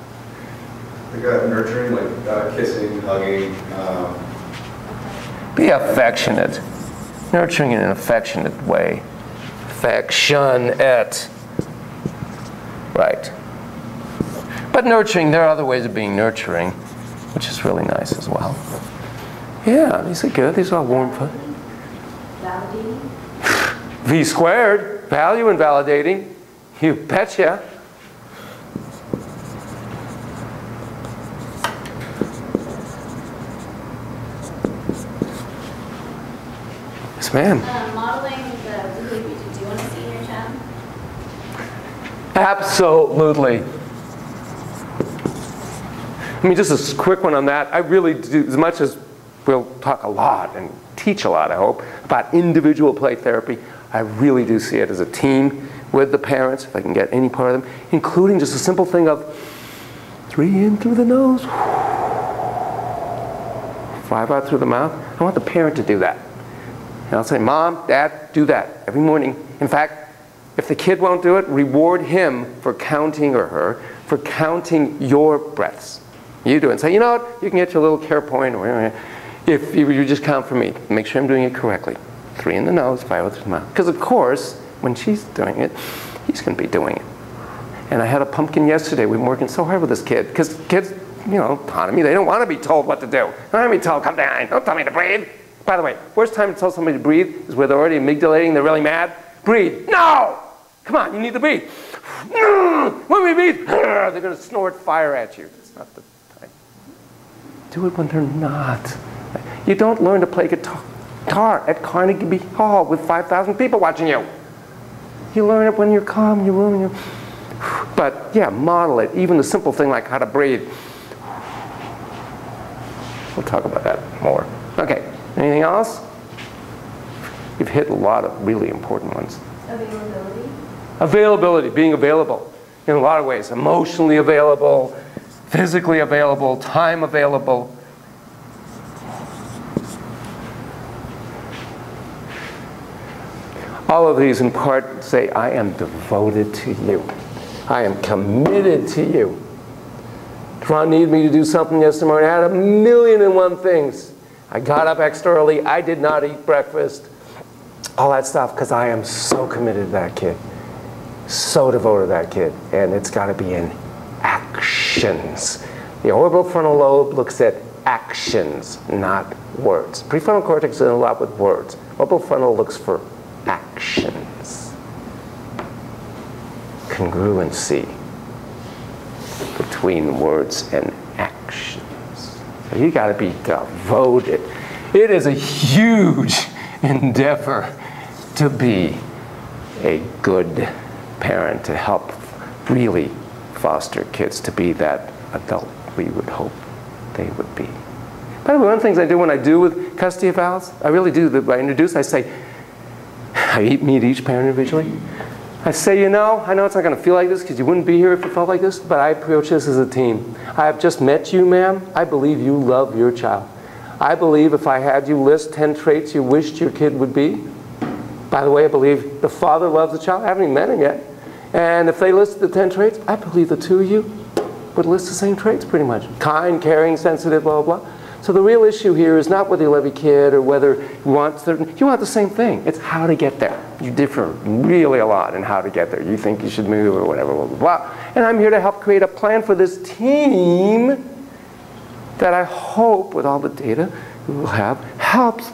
Speaker 3: Like nurturing, like kissing, hugging.
Speaker 1: Be affectionate. Nurturing in an affectionate way. Affectionate. Right. But nurturing, there are other ways of being nurturing, which is really nice as well. Yeah, these are good. These are all warm.
Speaker 8: Validating?
Speaker 1: V squared, value and validating. You betcha. Yes, ma'am.
Speaker 7: Modeling the behavior you do want to see in your child?
Speaker 1: Absolutely. I mean, just a quick one on that. I really do, as much as we'll talk a lot and teach a lot, I hope, about individual play therapy, I really do see it as a team with the parents, if I can get any part of them, including just a simple thing of 3 in through the nose, 5 out through the mouth. I want the parent to do that. And I'll say, Mom, Dad, do that every morning. In fact, if the kid won't do it, reward him for counting, or her, for counting your breaths. You do it and say, you know what, you can get your little care point, or if you just count for me. Make sure I'm doing it correctly. 3 in the nose, 5 out through the mouth. Because of course, when she's doing it, he's going to be doing it. And I had a pumpkin yesterday. We've been working so hard with this kid. Because kids, you know, autonomy, they don't want to be told what to do. They don't want to be told, come down, don't tell me to breathe. By the way, worst time to tell somebody to breathe is where they're already amygdalating, they're really mad. Breathe. No! Come on, you need to breathe. When we breathe, they're going to snort fire at you. It's not the time. Do it when they're not. You don't learn to play guitar at Carnegie Hall with 5,000 people watching you. You learn it when you're calm in your room. But yeah, model it. Even the simple thing like how to breathe. We'll talk about that more. Okay, anything else? You've hit a lot of really important ones.
Speaker 8: Availability?
Speaker 1: Availability, being available in a lot of ways. Emotionally available, physically available, time available. All of these in part say, I am devoted to you. I am committed to you. Ron needed me to do something yesterday morning. I had 1,000,001 things. I got up extra early. I did not eat breakfast. All that stuff, because I am so committed to that kid. So devoted to that kid. And it's got to be in actions. The orbital frontal lobe looks at actions, not words. Prefrontal cortex is in a lot with words. Orbital frontal looks for actions. Congruency between words and actions. So you got to be devoted. It is a huge endeavor to be a good parent, to help really foster kids to be that adult we would hope they would be. By the way, one of the things I do when I do with custody evals, I really do, I introduce, I say, I meet each parent individually. I say, you know, I know it's not going to feel like this because you wouldn't be here if it felt like this, but I approach this as a team. I have just met you, ma'am. I believe you love your child. I believe if I had you list 10 traits you wished your kid would be. By the way, I believe the father loves the child. I haven't even met him yet. And if they listed the 10 traits, I believe the two of you would list the same traits pretty much. Kind, caring, sensitive, blah, blah, blah. So the real issue here is not whether you love your kid or whether you want the same thing. It's how to get there. You differ really a lot in how to get there. You think you should move or whatever, blah, blah, blah. And I'm here to help create a plan for this team that I hope, with all the data we will have, helps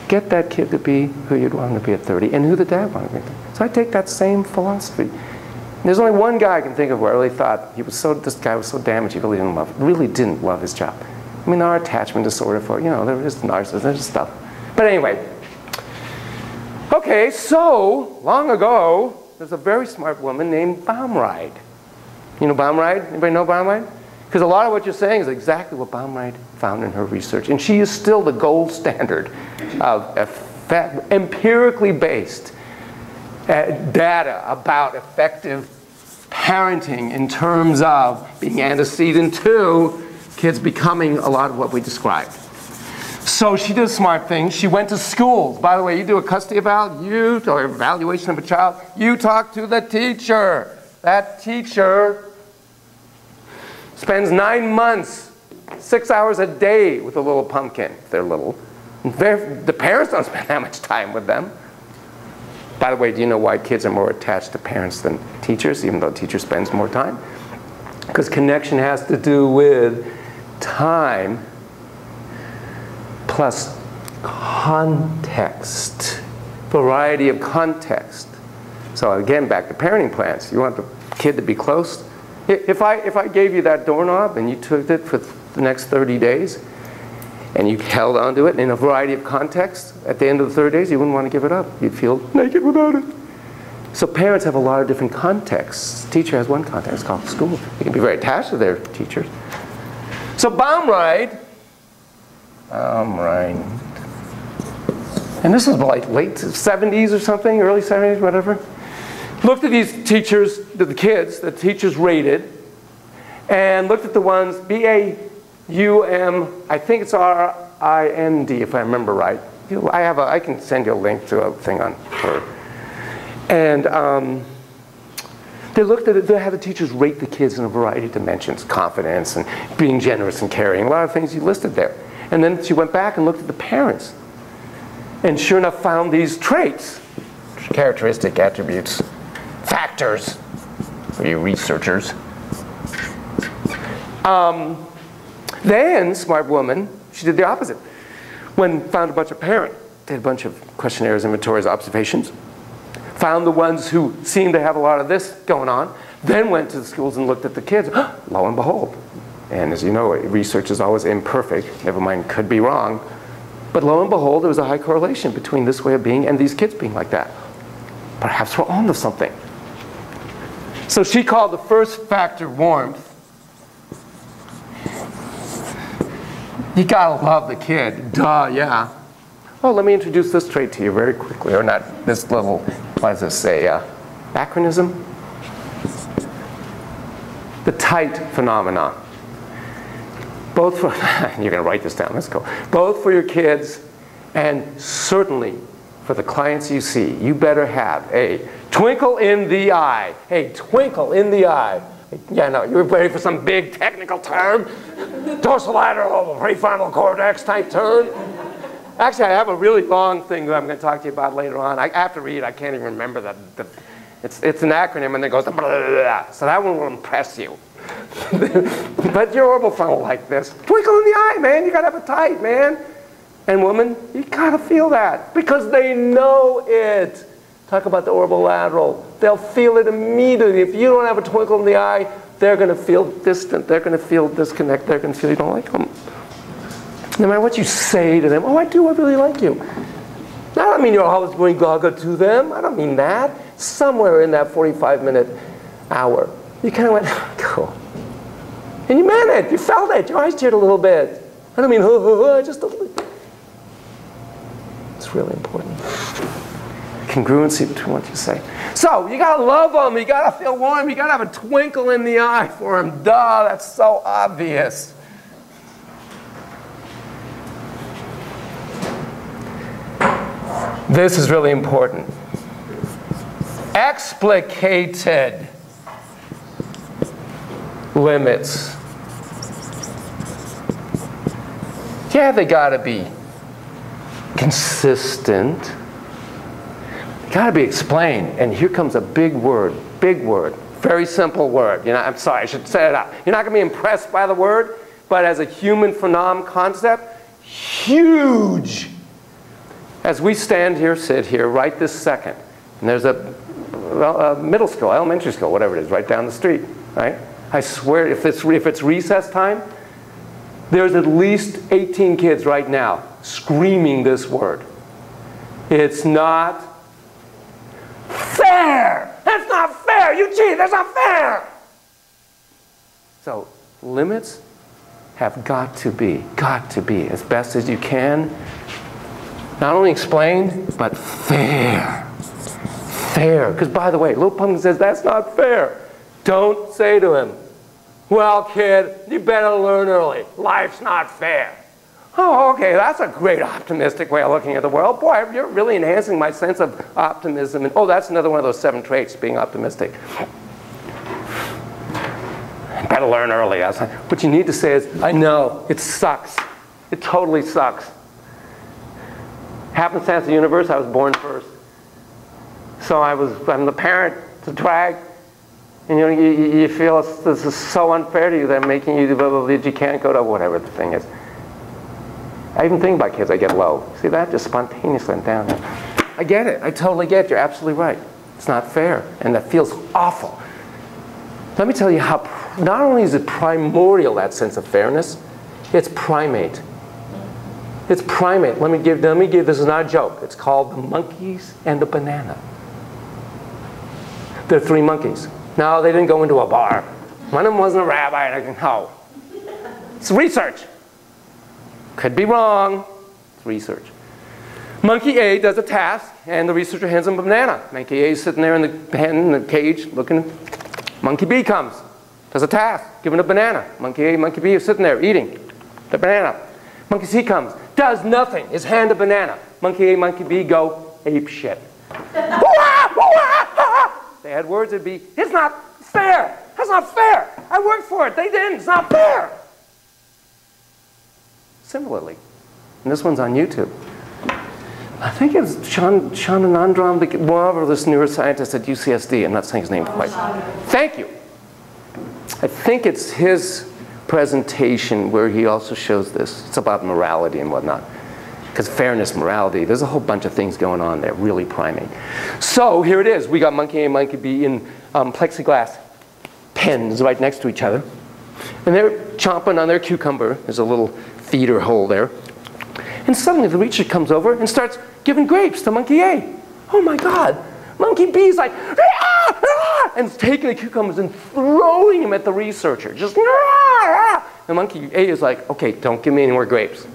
Speaker 1: get that kid to be who you'd want him to be at 30 and who the dad wanted to be. So I take that same philosophy. There's only one guy I can think of where I really thought this guy was so damaged he really didn't love his job. I mean, there are attachment disorder for, you know, there is narcissism, there's stuff. But anyway. Okay, so, long ago, there's a very smart woman named Baumride. You know Baumride? Anybody know Baumride? Because a lot of what you're saying is exactly what Baumride found in her research. And she is still the gold standard of empirically based data about effective parenting in terms of being antecedent to kids becoming a lot of what we described. So she did a smart thing. She went to schools. By the way, you do a custody eval, or evaluation of a child, you talk to the teacher. That teacher spends 9 months, 6 hours a day with a little pumpkin, if they're little. The parents don't spend that much time with them. By the way, do you know why kids are more attached to parents than teachers, even though teacher spends more time? Because connection has to do with time plus context, variety of context. So again, back to parenting plans. You want the kid to be close. If I gave you that doorknob and you took it for the next 30 days, and you held onto it in a variety of contexts, at the end of the 30 days, you wouldn't want to give it up. You'd feel naked without it. So parents have a lot of different contexts. Teacher has one context called school. They can be very attached to their teachers. So Baumrind, and this was like late 70s or something, early 70s, whatever, looked at these teachers, the kids, the teachers rated, and looked at the ones, B-A-U-M, I think it's R-I-N-D if I remember right. I can send you a link to a thing on her. And they looked at it, they had the teachers rate the kids in a variety of dimensions, confidence and being generous and caring, a lot of things you listed there. And then she went back and looked at the parents. And sure enough found these traits, characteristic attributes, factors for you researchers. Then, smart woman, she did the opposite. Found a bunch of parents, did a bunch of questionnaires, inventories, observations, found the ones who seemed to have a lot of this going on, then went to the schools and looked at the kids. Lo and behold. And as you know, research is always imperfect, never mind could be wrong, but lo and behold, there was a high correlation between this way of being and these kids being like that. Perhaps we're on to something. So she called the first factor warmth. You gotta love the kid. Duh, yeah. Oh, let me introduce this trait to you very quickly, or not this little, what does this say, acronym? The tight phenomenon. Both for, you're gonna write this down, let's go. Both for your kids and certainly for the clients you see, you better have a twinkle in the eye. A twinkle in the eye. Yeah, no, you're ready for some big technical term? Dorsolateral prefrontal cortex type term? Actually, I have a really long thing that I'm going to talk to you about later on. I have to read, I can't even remember that. It's an acronym and then it goes, blah, blah, blah, blah. So that one will impress you. But your orbital frontal like this. Twinkle in the eye, man. You got to have a tight, man. And woman, you got to feel that because they know it. Talk about the orbitolateral. They'll feel it immediately. If you don't have a twinkle in the eye, they're going to feel distant. They're going to feel disconnect. They're going to feel you don't like them. No matter what you say to them, oh, I do, I really like you. I don't mean you're always going gaga to them. I don't mean that. Somewhere in that 45-minute hour, you kind of went, cool. And you meant it. You felt it. Your eyes teared a little bit. I don't mean, just a little. It's really important. Congruency between what you say. So, you gotta love them. You gotta feel warm. You gotta have a twinkle in the eye for them. Duh, that's so obvious. This is really important. Explicated limits. Yeah, they gotta be consistent. They gotta be explained. And here comes a big word, very simple word. You know, I'm sorry, I should say it out. You're not gonna be impressed by the word, but as a human phenomenon concept, huge. As we stand here, sit here, right this second, and there's a middle school, elementary school, whatever it is, right down the street, right? I swear, if it's recess time, there's at least 18 kids right now screaming this word. It's not fair! That's not fair! You cheated! That's not fair! So, limits have got to be, as best as you can, not only explained, but fair. Fair. Because by the way, Little Pumpkin says, that's not fair. Don't say to him, well, kid, you better learn early. Life's not fair. Oh, okay, that's a great optimistic way of looking at the world. Boy, you're really enhancing my sense of optimism. And, oh, that's another one of those 7 traits, being optimistic. Better learn early. What you need to say is, I know, it sucks. It totally sucks. Happenstance of the universe, I was born first. So I'm the parent to drag, and you feel this is so unfair to you that I'm making you that you can't go to whatever the thing is. I even think about kids, I get low. See that? Just spontaneously I'm down there. I get it. I totally get it. You're absolutely right. It's not fair, and that feels awful. Let me tell you how, not only is it primordial, that sense of fairness, it's primate. It's primate. Let me give, this is not a joke. It's called the monkeys and the banana. There are 3 monkeys. No, they didn't go into a bar. One of them wasn't a rabbi. No. It's research. Could be wrong. It's research. Monkey A does a task, and the researcher hands him a banana. Monkey A is sitting there in the cage looking. Monkey B comes, does a task, given a banana. Monkey A, Monkey B are sitting there eating the banana. Monkey C comes, does nothing, is hand a banana. Monkey A, Monkey B go ape shit. They had words, it'd be, it's not fair. That's not fair. I worked for it. They didn't. It's not fair. Similarly, and this one's on YouTube. I think it's Shananandram, this neuroscientist at UCSD. I'm not saying his name quite. Thank you. I think it's his presentation where he also shows this. It's about morality and whatnot. Because fairness, morality, there's a whole bunch of things going on there, really primate. So here it is. We got monkey A and monkey B in plexiglass pens right next to each other. And they're chomping on their cucumber. There's a little feeder hole there. And suddenly the researcher comes over and starts giving grapes to monkey A. Oh my God. Monkey B is like, ah, ah, and taking the cucumbers and throwing them at the researcher. Just, ah, ah. And monkey A is like, okay, don't give me any more grapes.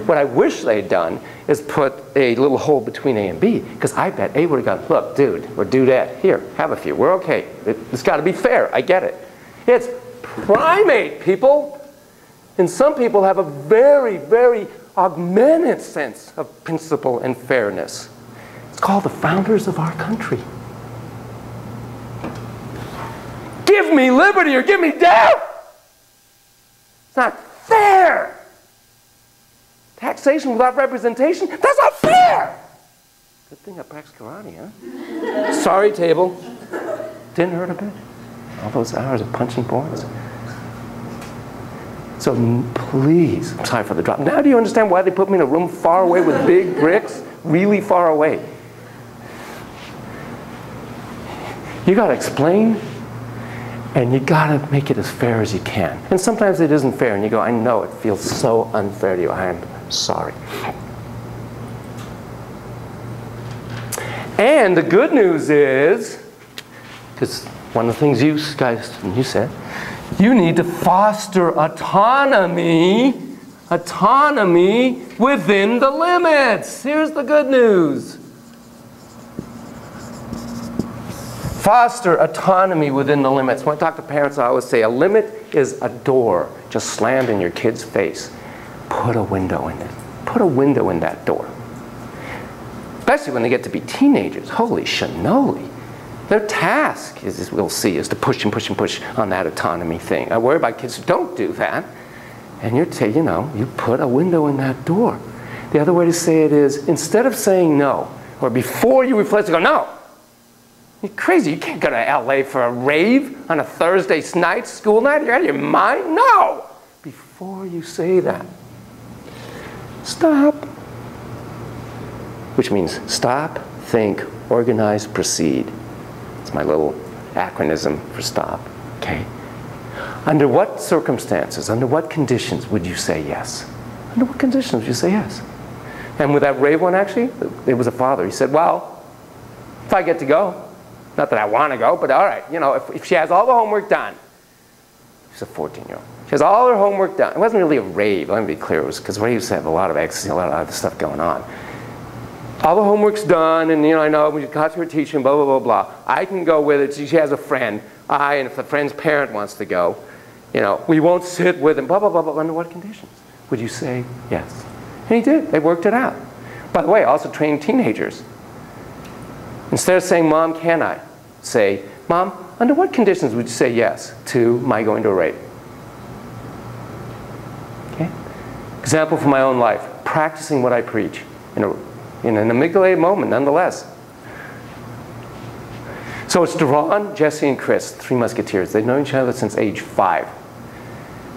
Speaker 1: What I wish they had done is put a little hole between A and B, because I bet A would have gone, look, dude, or dudette, here, have a few. We're okay. It's got to be fair. I get it. It's primate, people. And some people have a very, very augmented sense of principle and fairness. It's called the founders of our country. Give me liberty or give me death. It's not fair. Taxation without representation, that's not fair. Good thing I practiced karate, huh? Sorry, table. Didn't hurt a bit. All those hours of punching boards. So please, I'm sorry for the drop. Now do you understand why they put me in a room far away with big bricks? Really far away. You got to explain, and you got to make it as fair as you can. And sometimes it isn't fair, and you go, I know it feels so unfair to you. I am sorry. And the good news is, because one of the things you guys, you said, you need to foster autonomy within the limits. Here's the good news. Foster autonomy within the limits. When I talk to parents, I always say a limit is a door just slammed in your kid's face. Put a window in it. Put a window in that door. Especially when they get to be teenagers. Holy cannoli. Their task, as we'll see, is to push and push and push on that autonomy thing. I worry about kids who don't do that. And you put a window in that door. The other way to say it is, instead of saying no, or before you reflect, you go, no. You're crazy. You can't go to LA for a rave on a Thursday night, school night. You're out of your mind? No. Before you say that, stop. Which means stop, think, organize, proceed. It's my little acronym for stop, okay? Under what circumstances, under what conditions would you say yes? Under what conditions would you say yes? And with that rave one, actually, it was a father. He said, well, if I get to go, not that I want to go, but all right, if she has all the homework done. She's a 14-year-old. She has all her homework done. It wasn't really a rave, let me be clear. It was because raves have a lot of ecstasy, a lot of other stuff going on. All the homework's done, and I know when you got to her teaching, blah, blah, blah, blah. I can go with it. She has a friend. And if the friend's parent wants to go, we won't sit with him, blah, blah, blah, blah. Under what conditions would you say yes? And he did. They worked it out. By the way, also trained teenagers. Instead of saying, Mom, can I? Say, Mom, under what conditions would you say yes to my going to a rave? Okay? Example from my own life. Practicing what I preach in an amygdalated moment, nonetheless. So it's Duran, Jesse, and Chris, three musketeers. They've known each other since age 5.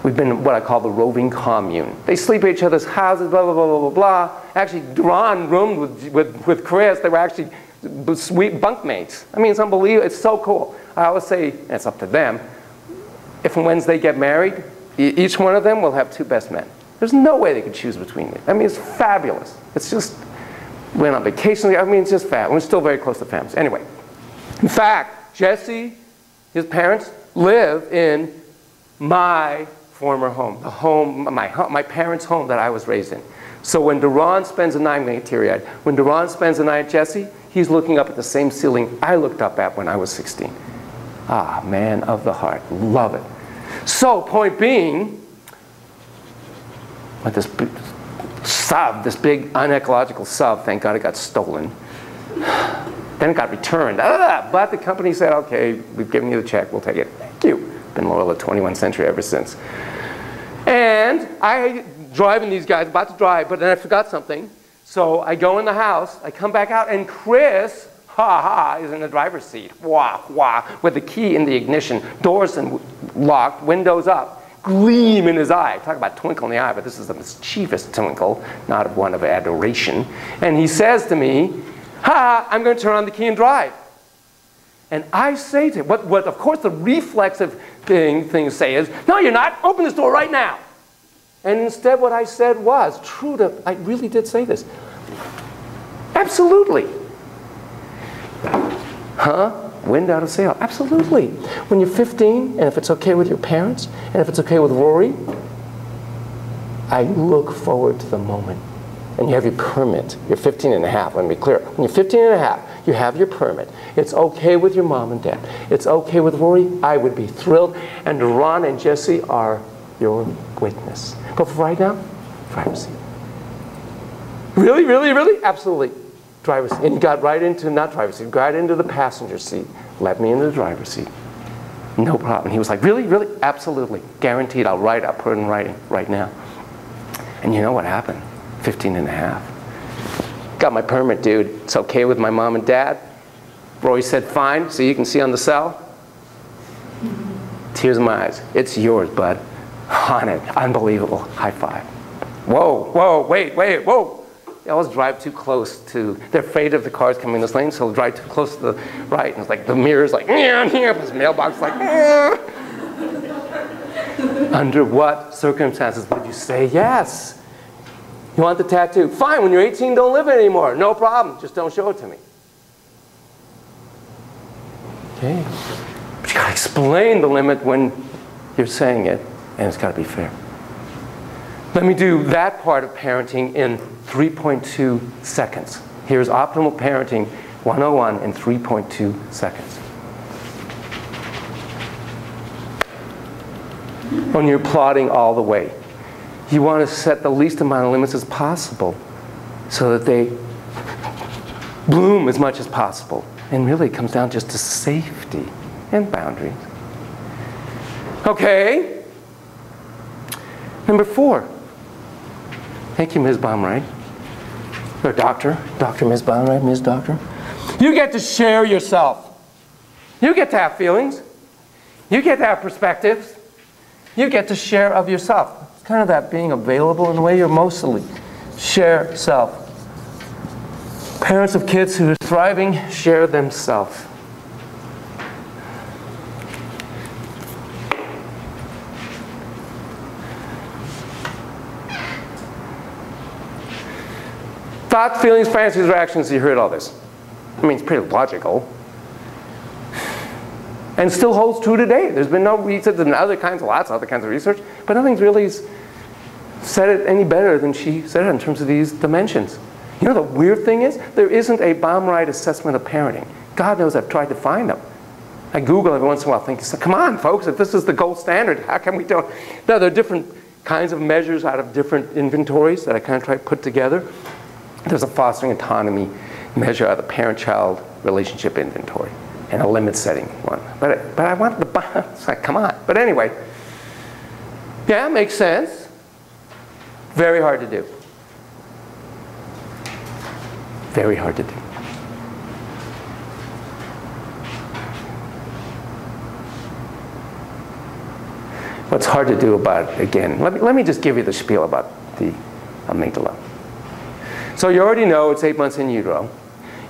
Speaker 1: We've been what I call the roving commune. They sleep at each other's houses, blah, blah, blah, blah, blah, blah. Actually, Duran roomed with Chris. They were actually sweet bunkmates. I mean, it's unbelievable. It's so cool. I always say, and it's up to them, if and when they get married, each one of them will have 2 best men. There's no way they could choose between them. I mean, it's fabulous. It's just, went on vacation. I mean, it's just fabulous. We're still very close to families. Anyway, in fact, Jesse, his parents, live in my former home, the home, my parents' home that I was raised in. So when Duran spends a night, teary-eyed, when Duran spends the night at Jesse, he's looking up at the same ceiling I looked up at when I was 16. Ah, man of the heart. Love it. So, point being, with this sub, this big unecological sub, thank God it got stolen. Then it got returned. But the company said, okay, we've given you the check, we'll take it. Thank you. Been loyal to the 21st century ever since. And I driving these guys, about to drive, but then I forgot something. So I go in the house, I come back out, and Chris, is in the driver's seat. With the key in the ignition, doors and locked, windows up, gleam in his eye. Talk about twinkle in the eye, but this is a mischievous twinkle, not one of adoration. And he says to me, I'm going to turn on the key and drive. And I say to him, what of course the reflexive thing to say is, no, you're not. Open this door right now. And instead what I said was, I really did say this. Absolutely. Wind out of sail. Absolutely. When you're 15, and if it's okay with your parents, and if it's okay with Rory, I look forward to the moment. And you have your permit. You're 15 and a half, let me be clear. When you're 15 and a half, you have your permit. It's okay with your mom and dad. It's okay with Rory. I would be thrilled. And Ron and Jesse are your witness. But for right now, driver's seat. Really, really, really? Absolutely. Driver's seat. And he got right into, not driver's seat, got into the passenger seat. Let me into the driver's seat. No problem. He was like, really, really? Absolutely. Guaranteed. I'll put it in writing right now. And you know what happened? 15 and a half. Got my permit, dude. It's okay with my mom and dad. Roy said, fine, so you can see on the cell. Tears in my eyes. It's yours, bud. On it. Unbelievable. High five. Whoa, wait, whoa. They always drive too close to, they're afraid of the cars coming in this lane, so they'll drive too close to the right. And it's like the mirror's like, his mailbox like, Under what circumstances would you say yes? You want the tattoo? Fine, when you're 18, don't live it anymore. No problem, just don't show it to me. Okay. But you gotta explain the limit when you're saying it, and it's gotta be fair. Let me do that part of parenting in 3.2 seconds. Here's optimal parenting 101 in 3.2 seconds. When you're plotting all the way, you want to set the least amount of limits as possible so that they bloom as much as possible. And really it comes down just to safety and boundaries. Okay. Number 4. Thank you, Ms. Baumright. Or Dr. Ms. Baumright, Ms. Doctor. You get to share yourself. You get to have feelings. You get to have perspectives. You get to share of yourself. It's kind of that being available in the way you're mostly. Share self. Parents of kids who are thriving, share themselves. Thoughts, feelings, fantasies, reactions, you heard all this. I mean, it's pretty logical. And still holds true today. There's been no research, and other kinds, lots of other kinds of research, but nothing's really said it any better than she said it in terms of these dimensions. You know, the weird thing is, there isn't a Baumright assessment of parenting. God knows I've tried to find them. I Google every once in a while thinking, come on, folks, if this is the gold standard, how come we don't? No, there are different kinds of measures out of different inventories that I kind of try to put together. There's a fostering autonomy measure out of the parent-child relationship inventory, and a limit-setting one. But I want the, it's like, come on. But anyway, yeah, makes sense. Very hard to do. Very hard to do. What's hard to do about it, again, let me just give you the spiel about the amygdala. So you already know it's 8 months in utero.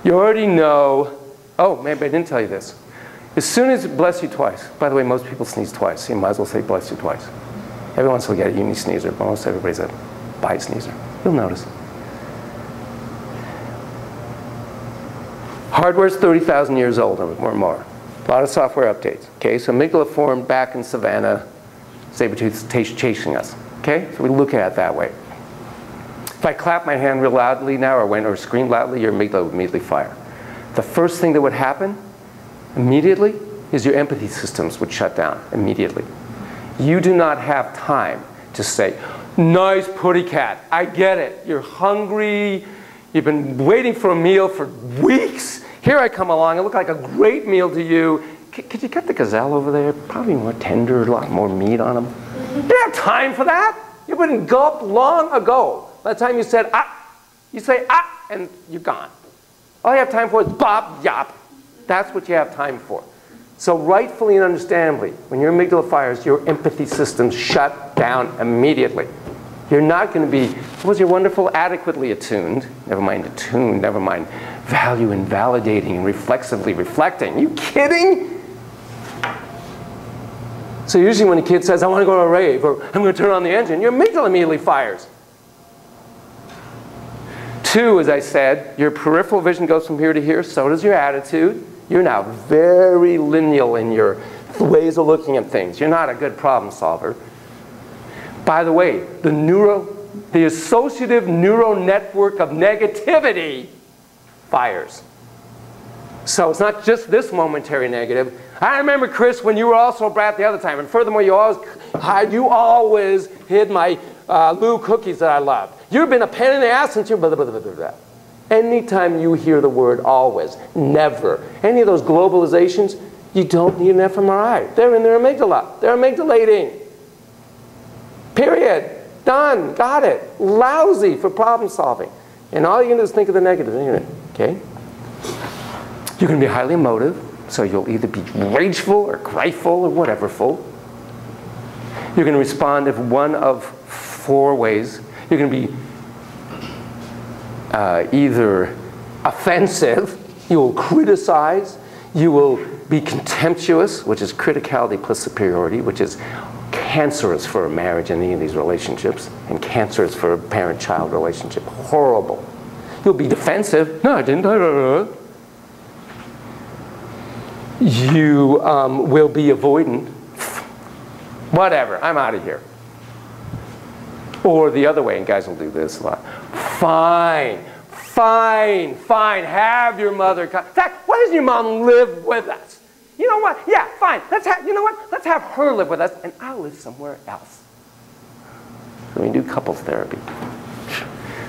Speaker 1: You already know, oh, maybe I didn't tell you this. As soon as, bless you twice. By the way, most people sneeze twice. So you might as well say bless you twice. Every once in a while you get a uni sneezer, but almost everybody's a bi sneezer. You'll notice. Hardware's 30,000 years old or more. A lot of software updates. Okay, so amygdala formed back in savannah, saber-tooths chasing us. Okay, so we look at it that way. If I clap my hand real loudly now or scream loudly, your amygdala would immediately fire. The first thing that would happen immediately is your empathy systems would shut down immediately. You do not have time to say, nice putty cat, I get it. You're hungry, you've been waiting for a meal for weeks. Here I come along, it looked like a great meal to you. Could you cut the gazelle over there? Probably more tender, a lot more meat on him. You don't have time for that. You've been gulped long ago. By the time you said, ah, you say, ah, and you're gone. All you have time for is bop, yop. That's what you have time for. So rightfully and understandably, when your amygdala fires, your empathy systems shut down immediately. You're not going to be, was your wonderful, adequately attuned, never mind attuned, never mind value and validating and reflexively reflecting. Are you kidding? So usually when a kid says, I want to go to a rave, or I'm going to turn on the engine, your amygdala immediately fires. 2, as I said, your peripheral vision goes from here to here, so does your attitude. You're now very lineal in your ways of looking at things. You're not a good problem solver. By the way, the associative neural network of negativity fires. So it's not just this momentary negative. I remember, Chris, when you were also a brat the other time, and furthermore, you always hid my Lou cookies that I loved. You've been a pain in the ass since you blah, blah, blah, blah, blah. Anytime you hear the word always, never, any of those globalizations, you don't need an fMRI. They're in their amygdala. They're amygdalating. Period. Done. Got it. Lousy for problem solving. And all you're going to do is think of the negative, isn't it? Okay? You're going to be highly emotive, so you'll either be rageful or grateful or whateverful. You're going to respond in one of 4 ways. You're going to be either offensive, you will criticize, you will be contemptuous, which is criticality plus superiority, which is cancerous for a marriage and any of these relationships, and cancerous for a parent-child relationship. Horrible. You'll be defensive. No, I didn't. You will be avoidant. Whatever, I'm out of here. Or the other way, and guys will do this a lot. Fine, fine, fine, have your mother come. In fact, why doesn't your mom live with us? You know what? Yeah, fine. You know what? Let's have her live with us, and I'll live somewhere else. So we do couples therapy.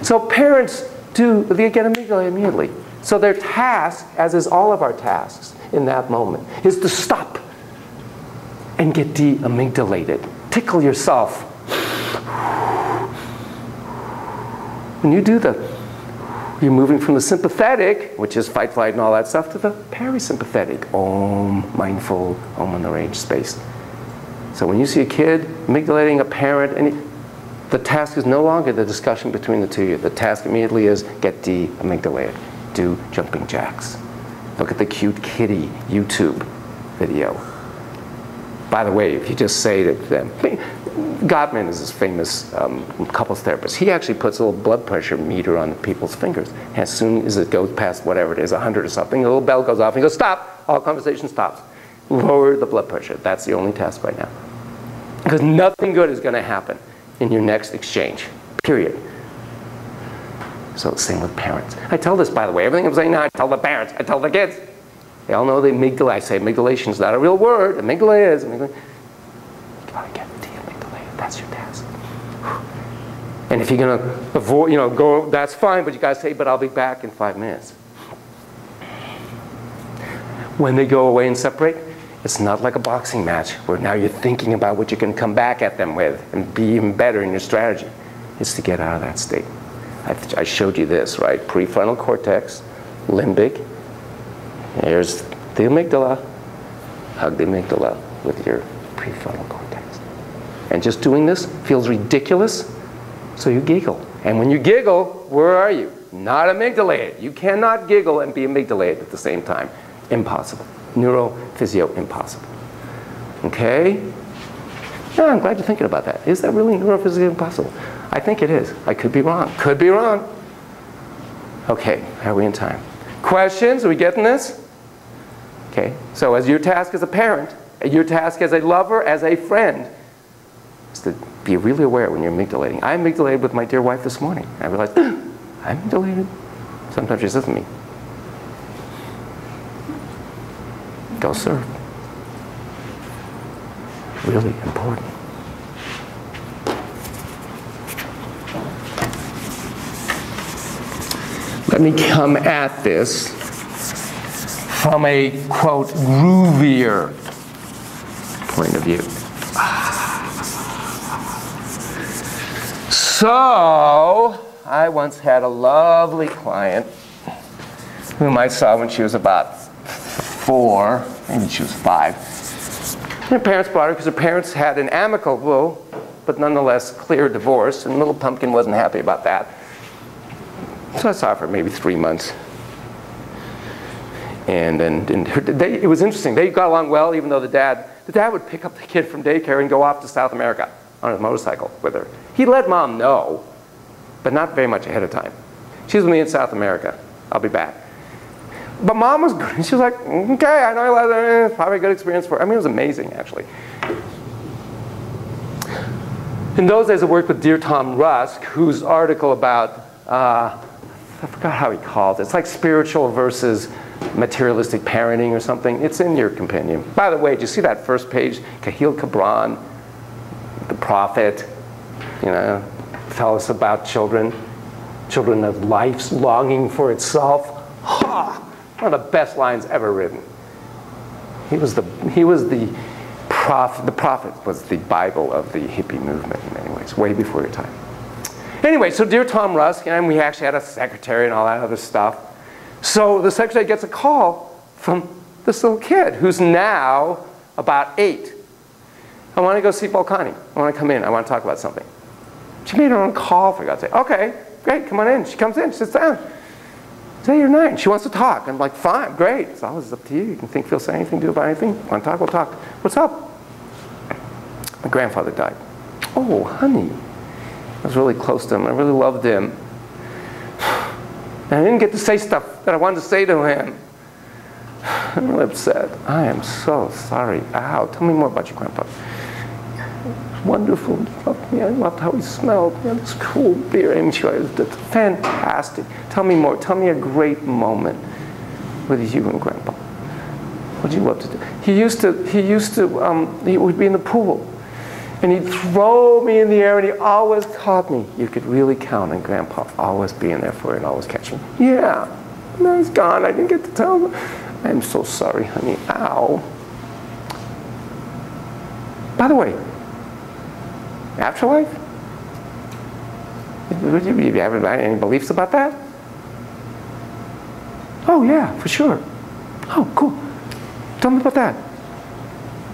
Speaker 1: So parents they get amygdala immediately. So their task, as is all of our tasks in that moment, is to stop and get de-amygdalated. Tickle yourself. When you do you're moving from the sympathetic, which is fight, flight, and all that stuff, to the parasympathetic. Om, mindful, om in the range space. So when you see a kid amygdalating a parent, the task is no longer the discussion between the two of you. The task immediately is get de-amygdalated. Do jumping jacks. Look at the cute kitty YouTube video. By the way, if you just say to them, Gottman is this famous couples therapist. He actually puts a little blood pressure meter on people's fingers. And as soon as it goes past whatever it is, 100 or something, a little bell goes off and he goes, stop, all conversation stops. Lower the blood pressure. That's the only task right now. Because nothing good is going to happen in your next exchange, period. So same with parents. I tell this, by the way, everything I'm saying now, I tell the parents, I tell the kids. They all know the amygdala. I say amygdalation is not a real word. Amygdala is. Amygdala. You gotta get de-amygdalated. That's your task. And if you're gonna avoid, go, that's fine, but you gotta say, but I'll be back in 5 minutes. When they go away and separate, it's not like a boxing match where now you're thinking about what you can come back at them with and be even better in your strategy. It's to get out of that state. I showed you this, right? Prefrontal cortex, limbic. Here's the amygdala. Hug the amygdala with your prefrontal cortex. And just doing this feels ridiculous, so you giggle. And when you giggle, where are you? Not amygdalated. You cannot giggle and be amygdalated at the same time. Impossible. Neurophysio impossible. Okay? Yeah, I'm glad you're thinking about that. Is that really neurophysically impossible? I think it is. I could be wrong. Could be wrong. Okay, are we in time? Questions? Are we getting this? Okay, so as your task as a parent, your task as a lover, as a friend, is to be really aware when you're amygdalating. I amygdalated with my dear wife this morning. I realized, I'm amygdalated. Sometimes she says to me, go serve. Really important. Let me come at this from a, quote, groovier point of view. So, I once had a lovely client whom I saw when she was about 4, maybe she was 5. Her parents brought her because her parents had an amicable, but nonetheless clear divorce, and little pumpkin wasn't happy about that. So I saw her for maybe 3 months. And it was interesting. They got along well, even though the dad would pick up the kid from daycare and go off to South America on his motorcycle with her. He let mom know, but not very much ahead of time. She's with me in South America. I'll be back. But mom was good. She was like, okay, I know I love her. It's probably a good experience for her. I mean, it was amazing, actually. In those days, I worked with dear Tom Rusk, whose article about, I forgot how he called it. It's like spiritual versus materialistic parenting or something. It's in your compendium. By the way, did you see that first page? Kahil Kabran, the prophet, tell us about children. Children of life's longing for itself. Ha! One of the best lines ever written. He was the prophet. The prophet was the Bible of the hippie movement in many ways, way before your time. Anyway, so dear Tom Rusk, and we actually had a secretary and all that other stuff. So the secretary gets a call from this little kid who's now about 8. I want to go see Volcani. I want to come in. I want to talk about something. She made her own call, for God's sake. Okay, great, come on in. She comes in, sits down. Say you're 9. She wants to talk. I'm like, fine, great. It's always up to you. You can think, feel, say anything, do about anything. Want to talk? We'll talk. What's up? My grandfather died. Oh, honey. I was really close to him. I really loved him. And I didn't get to say stuff that I wanted to say to him. I'm really upset. I am so sorry. Ow. Tell me more about your grandpa. Wonderful. He loved me. I loved how he smelled. He had this cool beer. I mean, she was fantastic. Tell me more. Tell me a great moment with you and Grandpa. What did you love to do? He would be in the pool. And he'd throw me in the air, and he always taught me you could really count on Grandpa always being there for you and always catching you. Yeah. Now he's gone. I didn't get to tell him. I'm so sorry, honey. Ow. By the way, afterlife? Do you have any beliefs about that? Oh, yeah, for sure. Oh, cool. Tell me about that.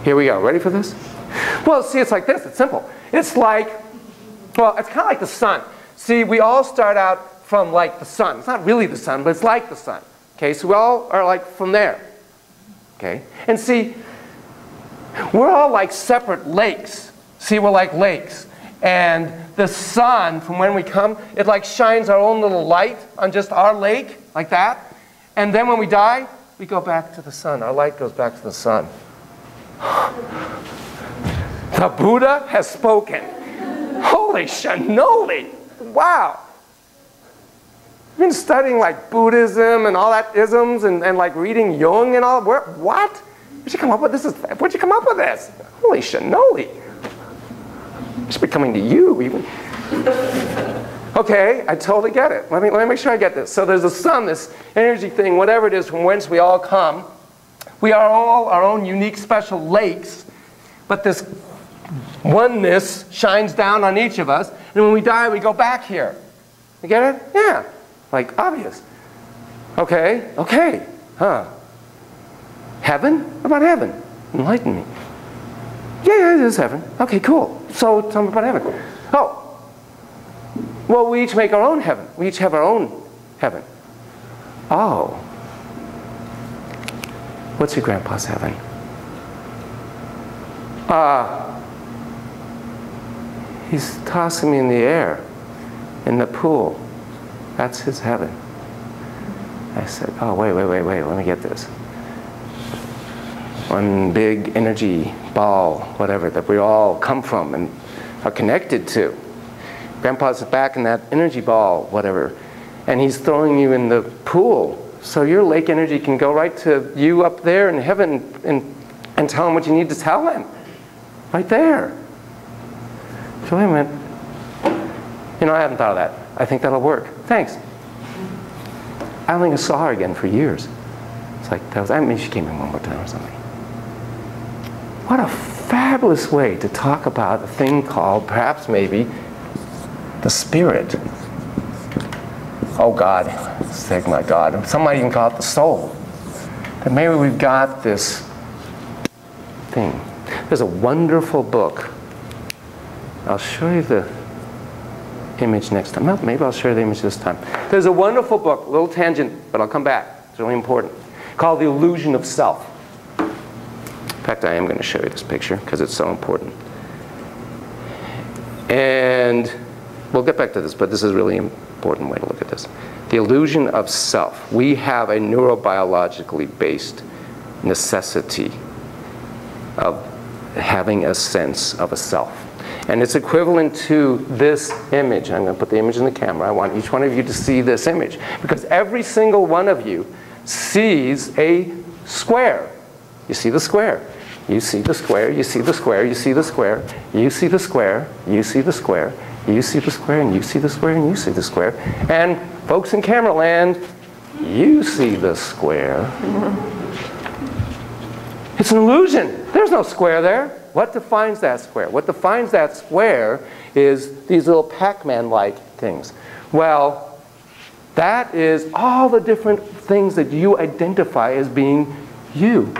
Speaker 1: Here we go. Ready for this? Well, see, it's like this. It's simple. It's like, well, it's kind of like the sun. See, we all start out from like the sun. It's not really the sun, but it's like the sun. Okay, so we all are like from there. Okay, and see, we're all like separate lakes. See, we're like lakes. And the sun, from when we come, it like shines our own little light on just our lake, like that. And then when we die, we go back to the sun. Our light goes back to the sun. The Buddha has spoken. Holy shanoli. Wow. I've been studying like Buddhism and all that isms and like reading Jung and all. What? Where'd you come up with this? Where'd you come up with this? Holy shanoli. I should be coming to you even. Okay, I totally get it. Let me make sure I get this. So there's a sun, this energy thing, whatever it is from whence we all come. We are all our own unique special lakes, but this oneness shines down on each of us, and when we die, we go back here. You get it? Yeah. Like, obvious. Okay, okay. Huh. Heaven? What about heaven? Enlighten me. Yeah, it is heaven. Okay, cool. So tell me about heaven. Oh, well, we each make our own heaven. We each have our own heaven. Oh. What's your grandpa's heaven? He's tossing me in the air, in the pool. That's his heaven. I said, oh, wait, let me get this. One big energy ball, whatever, that we all come from and are connected to. Grandpa's back in that energy ball, whatever, and he's throwing you in the pool. So your lake energy can go right to you up there in heaven and tell him what you need to tell him. Right there. So wait a minute. You know, I haven't thought of that. I think that'll work. Thanks. I don't think I saw her again for years. It's like, I mean, she came in one more time or something. What a fabulous way to talk about a thing called, perhaps maybe, the spirit. Oh God, thank my God. Some might even call it the soul. That maybe we've got this thing. There's a wonderful book. I'll show you the image next time. No, maybe I'll show you the image this time. There's a wonderful book, a little tangent, but I'll come back. It's really important. Called The Illusion of Self. In fact, I am going to show you this picture because it's so important. And we'll get back to this, but this is a really important way to look at this. The illusion of self. We have a neurobiologically based necessity of having a sense of a self. And it's equivalent to this image. I'm going to put the image in the camera. I want each one of you to see this image. Because every single one of you sees a square. You see the square. You see the square. You see the square. You see the square. You see the square. You see the square. You see the square. And you see the square. And you see the square. And folks in camera land, you see the square. It's an illusion. There's no square there. What defines that square? What defines that square is these little Pac-Man-like things. Well, that is all the different things that you identify as being you.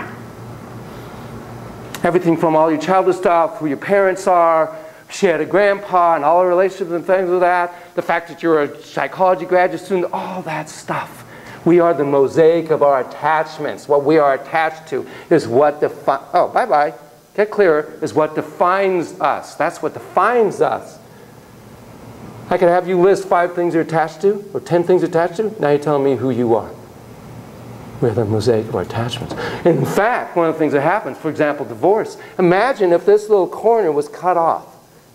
Speaker 1: Everything from all your childhood stuff, who your parents are, she had a grandpa and all the relationships and things like that, the fact that you're a psychology graduate student, all that stuff. We are the mosaic of our attachments. What we are attached to is what defines, oh, bye-bye. Get clearer, is what defines us. That's what defines us. I could have you list 5 things you're attached to, or 10 things you're attached to. Now you're telling me who you are. We're the mosaic of our attachments. And in fact, one of the things that happens, for example, divorce. Imagine if this little corner was cut off.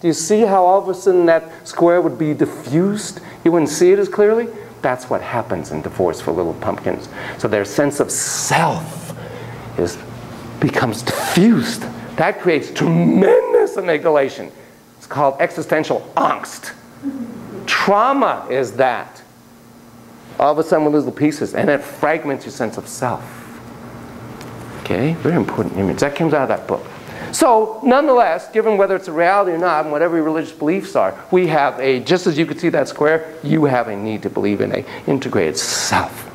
Speaker 1: Do you see how all of a sudden that square would be diffused? You wouldn't see it as clearly? That's what happens in divorce for little pumpkins. So their sense of self becomes diffused. That creates tremendous amygdalation. It's called existential angst. Trauma is that. All of a sudden we lose the pieces, and it fragments your sense of self. Okay, very important image. That comes out of that book. So, nonetheless, given whether it's a reality or not, and whatever your religious beliefs are, we have a, just as you could see that square, you have a need to believe in an integrated self.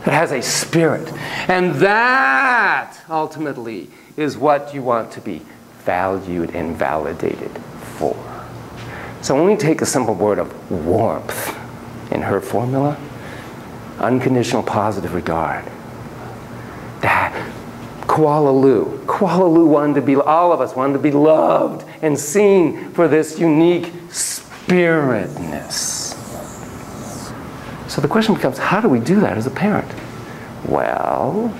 Speaker 1: It has a spirit. And that, ultimately, is what you want to be valued and validated for. So when we take a simple word of warmth in her formula, unconditional positive regard, that Kuala Lu wanted to be, all of us wanted to be loved and seen for this unique spiritness. So the question becomes, how do we do that as a parent? Well,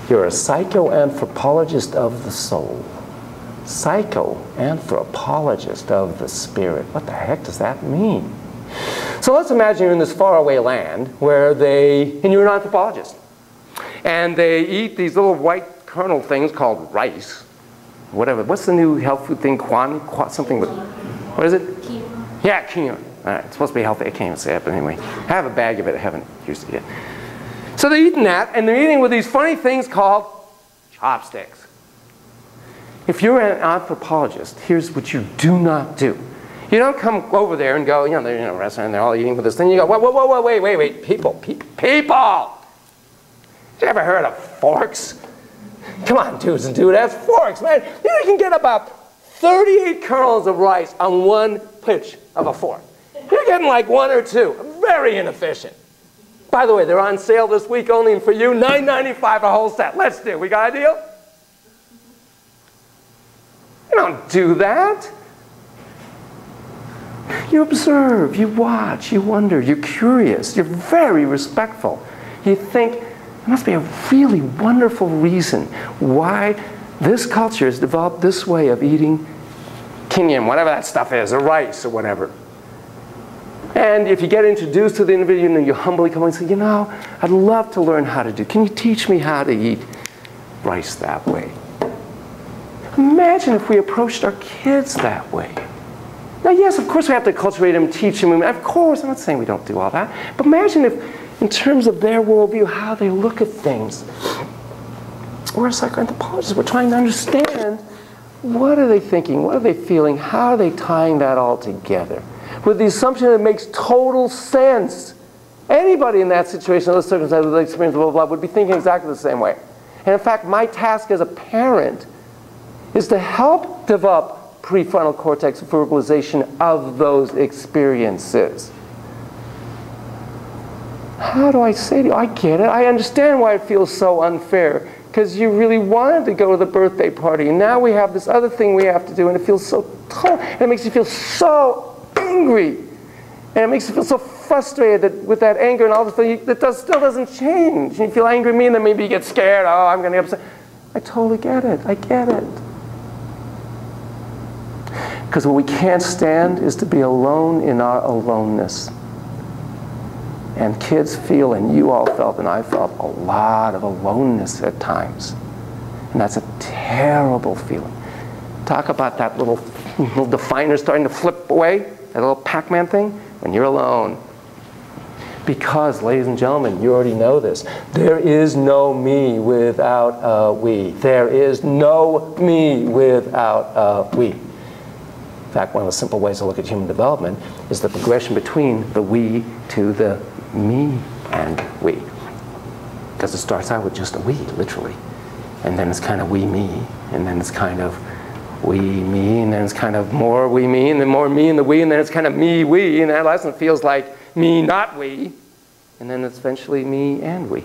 Speaker 1: you're a psychoanthropologist of the soul. Psychoanthropologist of the spirit. What the heck does that mean? So let's imagine you're in this faraway land where and you're an anthropologist. And they eat these little white kernel things called rice. Whatever. What's the new health food thing? Something with, what is it?
Speaker 2: Quinoa.
Speaker 1: quinoa. All right, it's supposed to be healthy. I can't even say it, but anyway. I have a bag of it. I haven't used it yet. So they're eating that, and they're eating with these funny things called chopsticks. If you're an anthropologist, here's what you do not do. You don't come over there and go, they're in a restaurant and they're all eating with this thing. You go, whoa, wait, people. You ever heard of forks? Come on, dudes and dudettes, forks, man. You can get about 38 kernels of rice on one pitch of a fork. You're getting like 1 or 2. Very inefficient. By the way, they're on sale this week only for you. $9.95 a whole set. Let's do. We got a deal? You don't do that. You observe, you watch, you wonder, you're curious, you're very respectful. You think there must be a really wonderful reason why this culture has developed this way of eating kinyan, whatever that stuff is, or rice, or whatever. And if you get introduced to the individual, you humbly come and say, you know, I'd love to learn how to do. Can you teach me how to eat rice that way? Imagine if we approached our kids that way. Now, yes, of course we have to cultivate them, teach them. Of course, I'm not saying we don't do all that. But imagine if, in terms of their worldview, how they look at things. We're psychoanthropologists. We're trying to understand what are they thinking, what are they feeling, how are they tying that all together. With the assumption that it makes total sense. Anybody in that situation, those circumstances, with experience, blah, blah, blah, would be thinking exactly the same way. And in fact, my task as a parent is to help develop prefrontal cortex verbalization of those experiences. How do I say to you, I get it. I understand why it feels so unfair. Because you really wanted to go to the birthday party. And now we have this other thing we have to do. And it feels so tough. And it makes you feel so angry. And it makes you feel so frustrated that with that anger and all this thing, that still doesn't change. You feel angry at me and then maybe you get scared. Oh, I'm going to get upset. I totally get it. I get it. Because what we can't stand is to be alone in our aloneness. And kids feel, and you all felt, and I felt, a lot of aloneness at times. And that's a terrible feeling. Talk about that little definer starting to flip away, that little Pac-Man thing, when you're alone. Because, ladies and gentlemen, you already know this. There is no me without a we. There is no me without a we. In fact, one of the simple ways to look at human development is the progression between the we to the me and we. Because it starts out with just a we, literally. And then it's kind of we, me. And then it's kind of we, me. And then it's kind of more we, me. And then more me and the we. And then it's kind of me, we. And adolescence feels like me, not we. And then it's eventually me and we.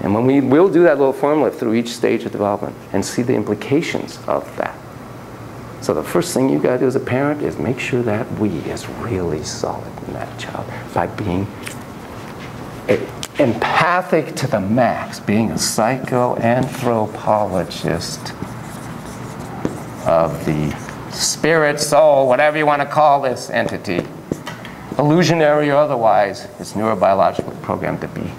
Speaker 1: And when we'll do that little formula through each stage of development and see the implications of that. So the first thing you got to do as a parent is make sure that we is really solid in that child by being empathic to the max, being a psychoanthropologist of the spirit, soul, whatever you want to call this entity, illusionary or otherwise, it's neurobiologically programmed to be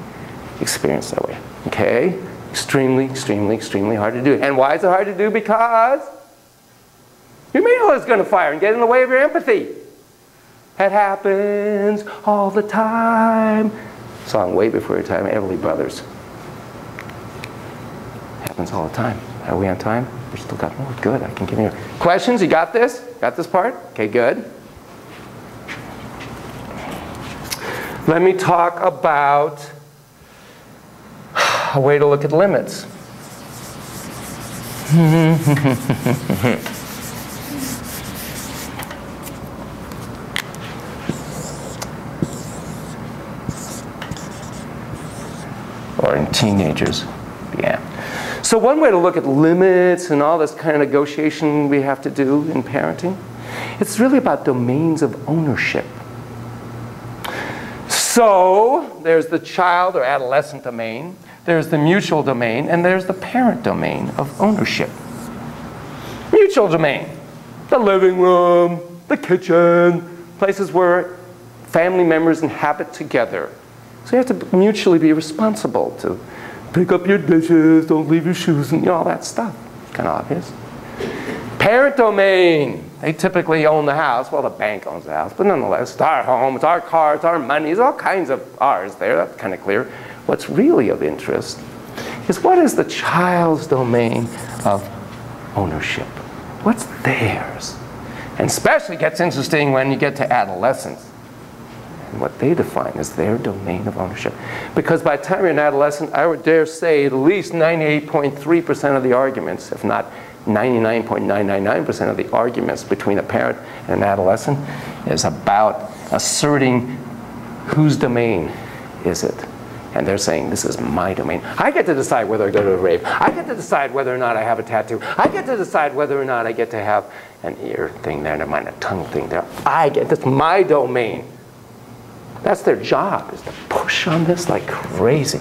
Speaker 1: experienced that way. Okay? Extremely, extremely, extremely hard to do. And why is it hard to do? Because your amygdala is going to fire and get in the way of your empathy. That happens all the time. Song way before your time, Everly Brothers. Happens all the time. Are we on time? We still got more. Good. I can give you questions. You got this? Got this part? Okay, good. Let me talk about a way to look at limits. Or in teenagers, yeah. So one way to look at limits and all this kind of negotiation we have to do in parenting, it's really about domains of ownership. So there's the child or adolescent domain, there's the mutual domain, and there's the parent domain of ownership. Mutual domain, the living room, the kitchen, places where family members inhabit together. So you have to mutually be responsible to pick up your dishes, don't leave your shoes, and all that stuff. Kind of obvious. Parent domain. They typically own the house. Well, the bank owns the house, but nonetheless, it's our home, it's our car, it's our money, it's all kinds of ours there. That's kind of clear. What's really of interest is what is the child's domain of ownership? What's theirs? And especially gets interesting when you get to adolescence. And what they define as their domain of ownership. Because by the time you're an adolescent, I would dare say at least 98.3% of the arguments, if not 99.999% of the arguments between a parent and an adolescent is about asserting whose domain is it. And they're saying, this is my domain. I get to decide whether I go to a rave. I get to decide whether or not I have a tattoo. I get to decide whether or not I get to have an ear thing there, never mind, a tongue thing there. That's my domain. That's their job, is to push on this like crazy.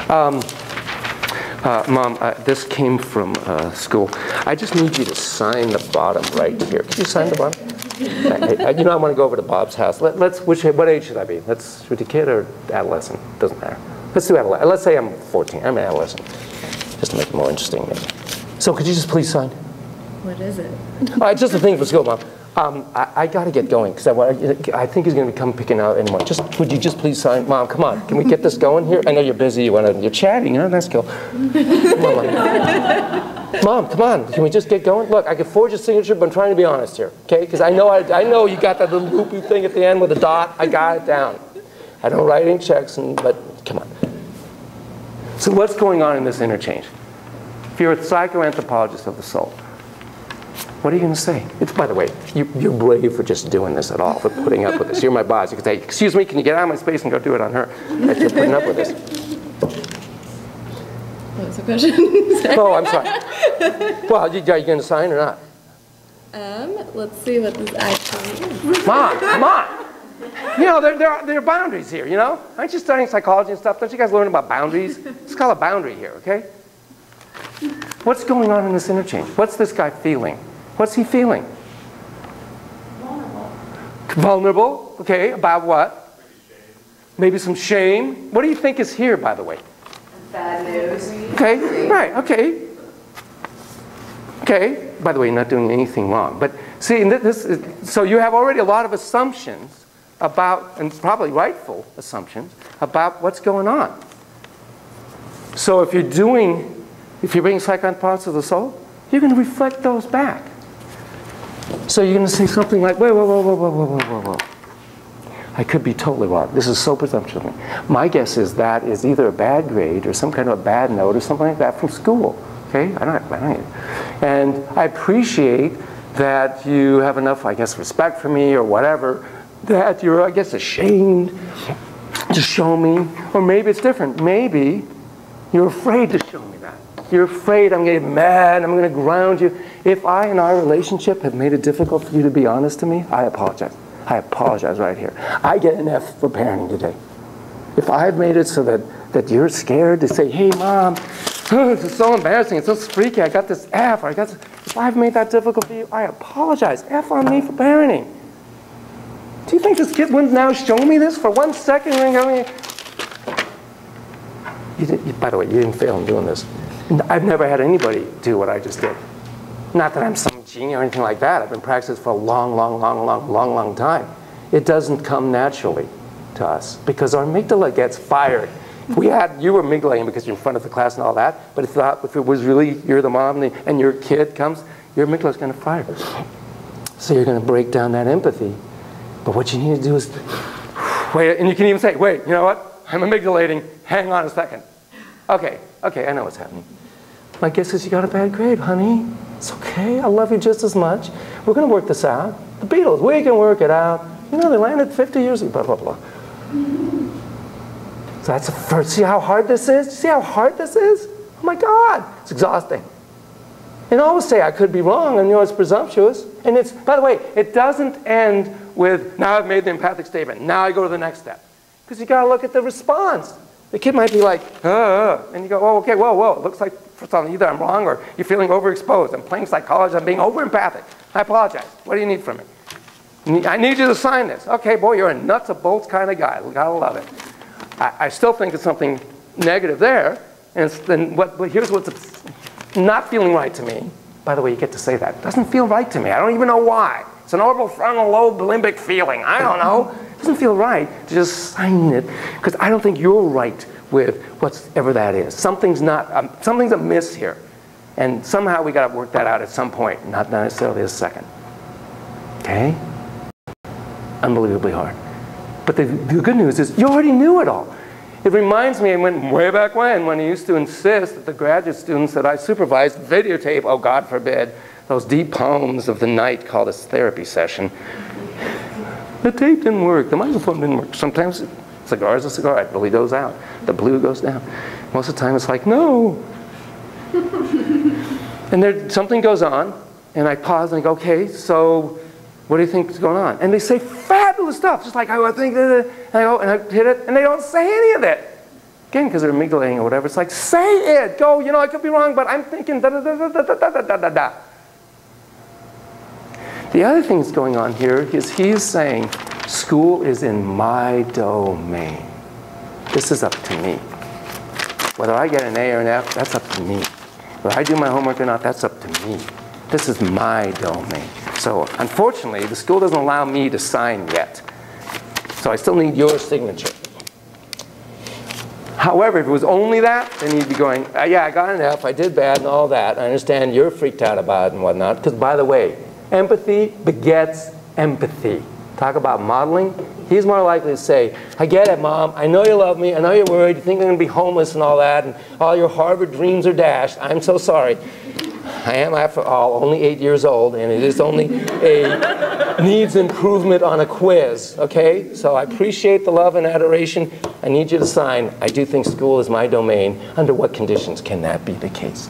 Speaker 1: Mom, this came from school. I just need you to sign the bottom right here. Can you sign the bottom? You know, I want to go over to Bob's house. What age should I be? Should a kid or adolescent? Doesn't matter. Let's do adolescent. Let's say I'm 14. I'm an adolescent. Just to make it more interesting. So could you just please sign?
Speaker 2: What is it?
Speaker 1: It's just a thing for school, Mom. I got to get going because I think he's going to come picking out anyone. Would you just please sign? Mom, come on. Can we get this going here? I know you're busy. You're chatting. Let's go. Come on, Mom. Mom, come on. Can we just get going? Look, I can forge a signature, but I'm trying to be honest here, okay? Because I know you got that little loopy thing at the end with a dot. I got it down. I don't write any checks, but come on. So what's going on in this interchange? If you're a psychoanthropologist of the soul, what are you going to say? By the way, you're brave for just doing this at all, for putting up with this. You're my boss. You can say, excuse me, can you get out of my space and go do it on her? That you're putting up with this.
Speaker 2: What was the question?
Speaker 1: Oh, I'm sorry. Well, are you going to sign or not?
Speaker 2: Let's see what this actually is.
Speaker 1: Mom, come on. You know, there are boundaries here, you know? Aren't you studying psychology and stuff? Don't you guys learn about boundaries? It's called a boundary here, okay? What's going on in this interchange? What's this guy feeling? What's he feeling?
Speaker 8: Vulnerable.
Speaker 1: Vulnerable, okay, about what? Maybe some shame. What do you think is here, by the way?
Speaker 4: Bad news.
Speaker 1: Okay, right, okay. Okay, by the way, you're not doing anything wrong. But see, so you have already a lot of assumptions about, and probably rightful assumptions, about what's going on. So if you're bringing psychoanalysis to the soul, you're going to reflect those back. So you're going to say something like, whoa. I could be totally wrong. This is so presumptuous of me. My guess is that is either a bad grade or some kind of a bad note or something like that from school. Okay? And I appreciate that you have enough, I guess, respect for me or whatever, that you're, I guess, ashamed to show me. Or maybe it's different. Maybe you're afraid to show me that. You're afraid I'm going to get mad, I'm going to ground you. If I, in our relationship, have made it difficult for you to be honest to me, I apologize. I apologize right here. I get an F for parenting today. If I've made it so that you're scared to say, hey, Mom, this is so embarrassing, it's so freaky, I got this F. If I've made that difficult for you, I apologize. F on me for parenting. Do you think this kid wouldn't now show me this for 1 second? By the way, you didn't fail in doing this. I've never had anybody do what I just did. Not that I'm some genius or anything like that. I've been practicing for a long time. It doesn't come naturally to us because our amygdala gets fired. If you were amygdalating because you're in front of the class and all that, but if it was really you're the mom and your kid comes, your amygdala's going to fire. So you're going to break down that empathy. But what you need to do is wait, and you can even say, wait, you know what? I'm amygdalating. Hang on a second. Okay, I know what's happening. My guess is you got a bad grade, honey. It's okay. I love you just as much. We're going to work this out. The Beatles, we can work it out. You know, they landed 50 years ago, blah, blah, blah. So that's the first. See how hard this is? See how hard this is? Oh, my God. It's exhausting. And I always say I could be wrong, and you know, it's presumptuous. And it's, by the way, it doesn't end with, now I've made the empathic statement. Now I go to the next step. Because you got to look at the response. The kid might be like, and you go, oh, okay, whoa, it looks like for something either I'm wrong or you're feeling overexposed. I'm playing psychology, I'm being over-empathic. I apologize. What do you need from me? I need you to sign this. Okay, boy, you're a nuts and bolts kind of guy. Gotta love it. I still think there's something negative there. And here's what's not feeling right to me. By the way, you get to say that. It doesn't feel right to me. I don't even know why. It's an orbital frontal lobe limbic feeling. I don't know. It doesn't feel right to just sign it because I don't think you're right with whatever that is. Something's amiss here. And somehow we got to work that out at some point, not necessarily a second. Okay? Unbelievably hard. But the good news is you already knew it all. It reminds me, I went way back when he used to insist that the graduate students that I supervised videotape, oh God forbid, those deep poems of the night called a therapy session. The tape didn't work, the microphone didn't work. Sometimes a cigar is a cigar, it really goes out. The blue goes down. Most of the time it's like, no. And there, something goes on, and I pause and I go, okay, so what do you think is going on? And they say fabulous stuff, just like I think, and I go, and I hit it, and they don't say any of it. Again, because they're amygdalating or whatever. It's like, say it, go, you know, I could be wrong, but I'm thinking da-da-da-da-da-da-da-da-da. The other thing that's going on here is he's saying, school is in my domain. This is up to me. Whether I get an A or an F, that's up to me. Whether I do my homework or not, that's up to me. This is my domain. So unfortunately, the school doesn't allow me to sign yet. So I still need your signature. However, if it was only that, then you'd be going, yeah, I got an F, I did bad and all that. I understand you're freaked out about it and whatnot. Because by the way, empathy begets empathy. Talk about modeling. He's more likely to say, I get it, Mom. I know you love me. I know you're worried. You think I'm going to be homeless and all that. And all your Harvard dreams are dashed. I'm so sorry. I am, after all, only 8 years old. And it is only a needs improvement on a quiz. Okay? So I appreciate the love and adoration. I need you to sign. I do think school is my domain. Under what conditions can that be the case?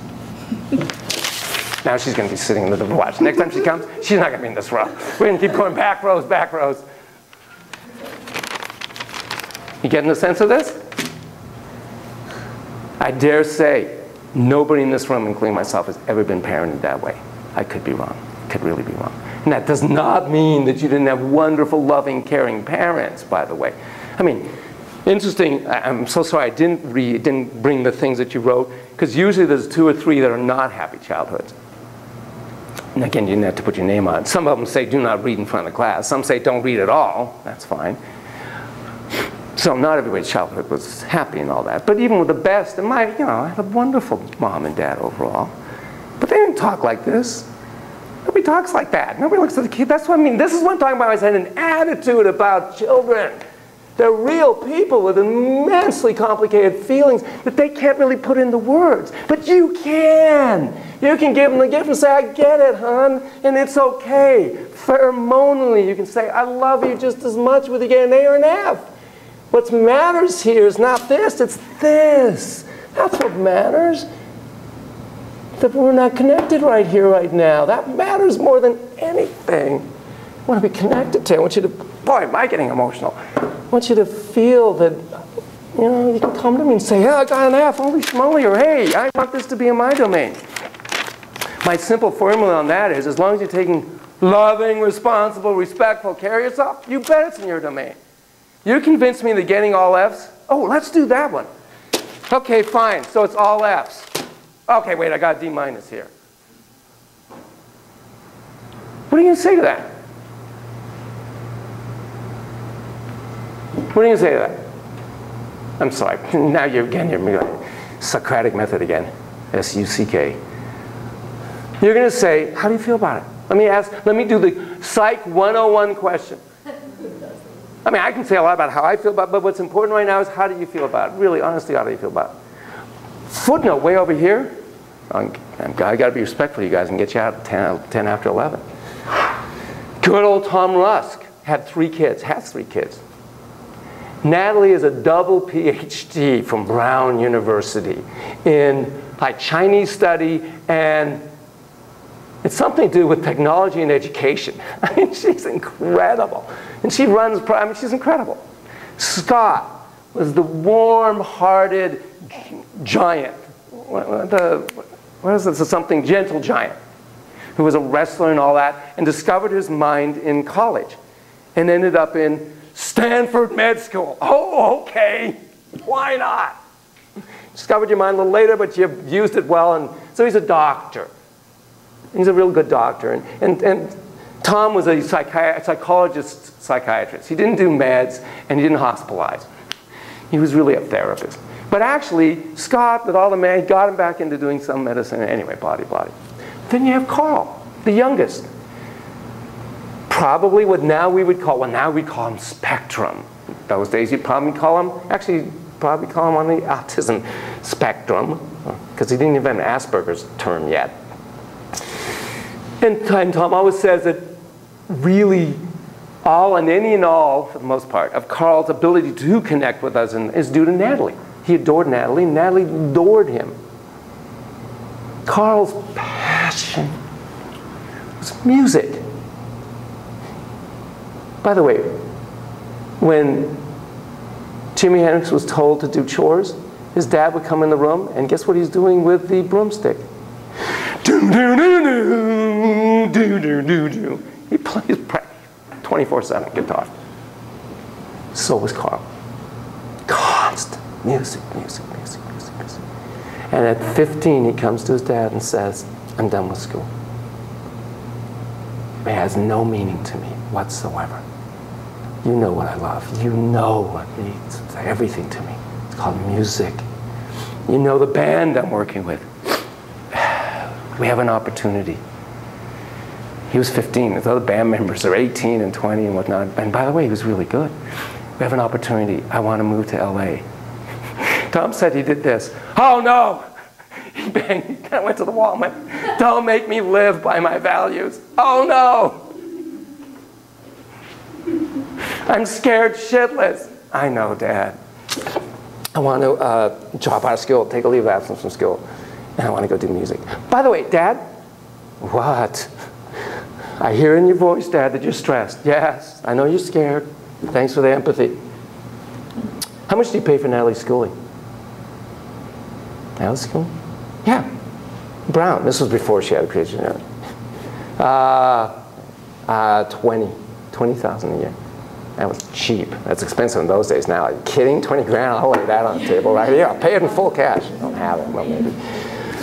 Speaker 1: Now she's going to be sitting in the watch. Next time she comes, she's not going to be in this row. We're going to keep going back rows, back rows. You getting the sense of this? I dare say, nobody in this room, including myself, has ever been parented that way. I could be wrong. Could really be wrong. And that does not mean that you didn't have wonderful, loving, caring parents, by the way. I mean, interesting, I'm so sorry I didn't bring the things that you wrote, because usually there's 2 or 3 that are not happy childhoods. And again, you didn't have to put your name on it. Some of them say do not read in front of the class. Some say don't read at all. That's fine. So not everybody's childhood was happy and all that. But even with the best, and I had a wonderful mom and dad overall. But they didn't talk like this. Nobody talks like that. Nobody looks at the kid. That's what I mean. This is what I'm talking about. I said an attitude about children. They're real people with immensely complicated feelings that they can't really put into words. But you can. You can give them the gift and say, I get it, hon, and it's okay. Pheromonally, you can say, I love you just as much whether you get an A or an F. What matters here is not this, it's this. That's what matters. That we're not connected right here, right now. That matters more than anything. I want to be connected to. I want you to, boy, am I getting emotional. I want you to feel that, you can come to me and say, yeah, I got an F, holy schmoly, or hey, I want this to be in my domain. My simple formula on that is, as long as you're taking loving, responsible, respectful care of yourself, you bet it's in your domain. You convinced me that getting all Fs, oh, let's do that one. Okay, fine, so it's all Fs. Okay, wait, I got a D minus here. What are you going to say to that? What are you going to say to that? I'm sorry, now you're Socratic method again, S-U-C-K. You're going to say, how do you feel about it? Let me do the Psych 101 question. I mean, I can say a lot about how I feel about it, but what's important right now is how do you feel about it? Really, honestly, how do you feel about it? Footnote way over here. I got to be respectful of you guys and get you out at 10 after 11. Good old Tom Rusk had 3 kids, has 3 kids. Natalie is a double PhD from Brown University in Chinese study, and it's something to do with technology and education. I mean, she's incredible. And she runs, she's incredible. Scott was the warm-hearted giant. What is this? Something gentle giant who was a wrestler and all that, and discovered his mind in college and ended up in Stanford Med School. Oh, okay. Why not? Discovered your mind a little later, but you used it well, and so he's a doctor. He's a real good doctor. And Tom was a psychologist, psychiatrist. He didn't do meds, and he didn't hospitalize. He was really a therapist. But actually, Scott, with all the meds, got him back into doing some medicine. Anyway, body. Then you have Carl, the youngest. Probably what now we would call him spectrum. those days you'd probably call him, probably call him on the autism spectrum, because he didn't even have an Asperger's term yet. And Tom always says that really all and any and all, for the most part, of Carl's ability to connect with us is due to Natalie. He adored Natalie, and Natalie adored him. Carl's passion was music. By the way, when Jimi Hendrix was told to do chores, his dad would come in the room, and guess what he's doing with the broomstick? He plays 24/7 guitar. So was Carl. Constant music, music, music, music, music. And at 15, he comes to his dad and says, I'm done with school. It has no meaning to me whatsoever. You know what I love. You know what means everything to me. It's called music. You know the band I'm working with. We have an opportunity. He was 15. His other band members are 18 and 20 and whatnot. And by the way, he was really good. We have an opportunity. I want to move to LA. Tom said he did this. Oh no! He banged. He kind of went to the wall and went, don't make me live by my values. Oh no! I'm scared shitless. I know, Dad. I want to drop out of school, take a leave of absence from school, and I want to go do music. By the way, Dad, what? I hear in your voice, Dad, that you're stressed. Yes, I know you're scared. Thanks for the empathy. How much do you pay for Natalie's schooling? Natalie's schooling? Yeah. Brown. This was before she had a creation. $20,000 a year. That was cheap. That's expensive in those days now. Are you kidding? 20 grand? I'll lay that on the table right here. I'll pay it in full cash. I don't have it. Well, maybe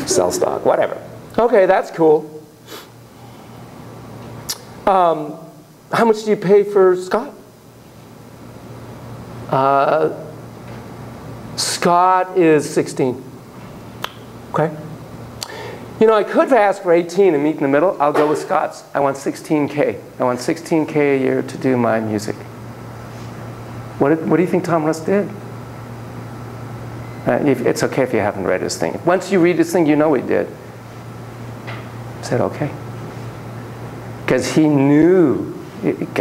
Speaker 1: sell stock. Whatever. Okay, that's cool. How much do you pay for Scott? Scott is 16. Okay. You know, I could ask for 18 and meet in the middle. I'll go with Scott's. I want 16K. I want 16K a year to do my music. What do you think Tom Russ did? It's okay if you haven't read his thing. Once you read his thing, you know he did. I said, okay. Because he knew.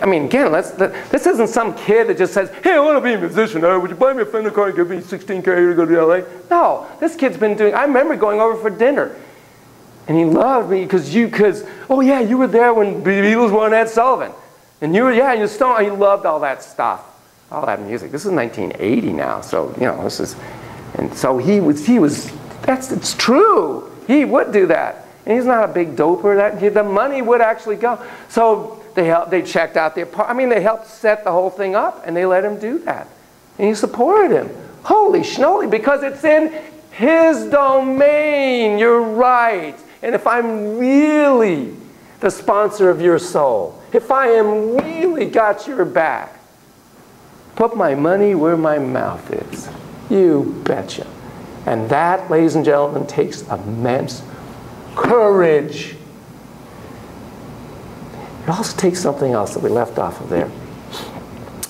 Speaker 1: I mean, again, this isn't some kid that just says, hey, I want to be a musician. Would you buy me a Fender car and give me 16K to go to LA? No, this kid's been doing, I remember going over for dinner. And he loved me because oh yeah, you were there when the Beatles were on Ed Sullivan. And you were, yeah, you Stone. He loved all that stuff, all that music. This is 1980 now, so, you know, this is, and so it's true. He would do that. And he's not a big doper. The money would actually go. So they checked out the apartment. I mean, they helped set the whole thing up, and they let him do that. And he supported him. Holy schnoly, because it's in his domain. You're right. And if I'm really the sponsor of your soul, if I am really got your back, put my money where my mouth is. You betcha. And that, ladies and gentlemen, takes immense courage. It also takes something else that we left off of there.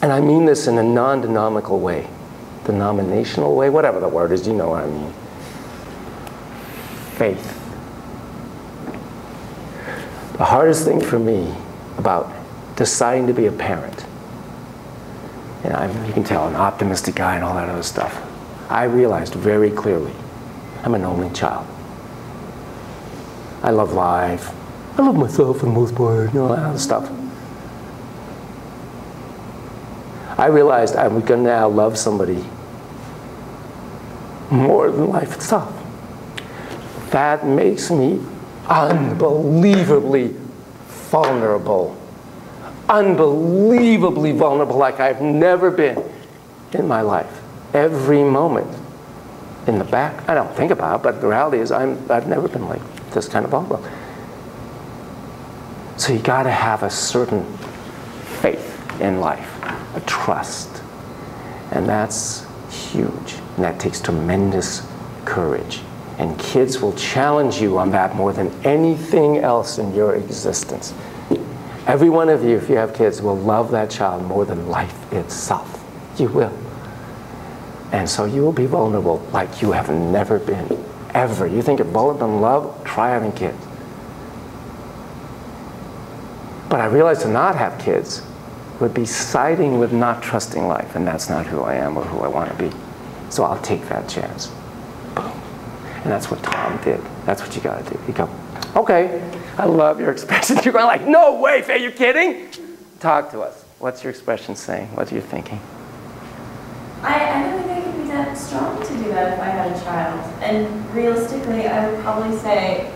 Speaker 1: And I mean this in a non-denominational way. Denominational way, whatever the word is, you know what I mean. Faith. The hardest thing for me about deciding to be a parent, and you can tell, an optimistic guy and all that other stuff, I realized very clearly, I'm an only child. I love life. I love myself for the most part, you know, all that other stuff. I realized I'm going to now love somebody more than life itself. That makes me unbelievably vulnerable. Unbelievably vulnerable, like I've never been in my life. Every moment in the back, I don't think about it, but the reality is I've never been like this kind of vulnerable. So you got to have a certain faith in life, a trust. And that's huge. And that takes tremendous courage. And kids will challenge you on that more than anything else in your existence. Every one of you, if you have kids, will love that child more than life itself. You will. And so you will be vulnerable like you have never been, ever. You think you're vulnerable in love? Try having kids. But I realized to not have kids would be siding with not trusting life, and that's not who I am or who I want to be. So I'll take that chance. Boom. And that's what Tom did. That's what you got to do. You go, okay, I love your expression. You're going like, no way, Faye, are you kidding? Talk to us. What's your expression saying? What are you thinking?
Speaker 8: I don't think I could be that strong to do that if I had a child. And realistically, I would probably say,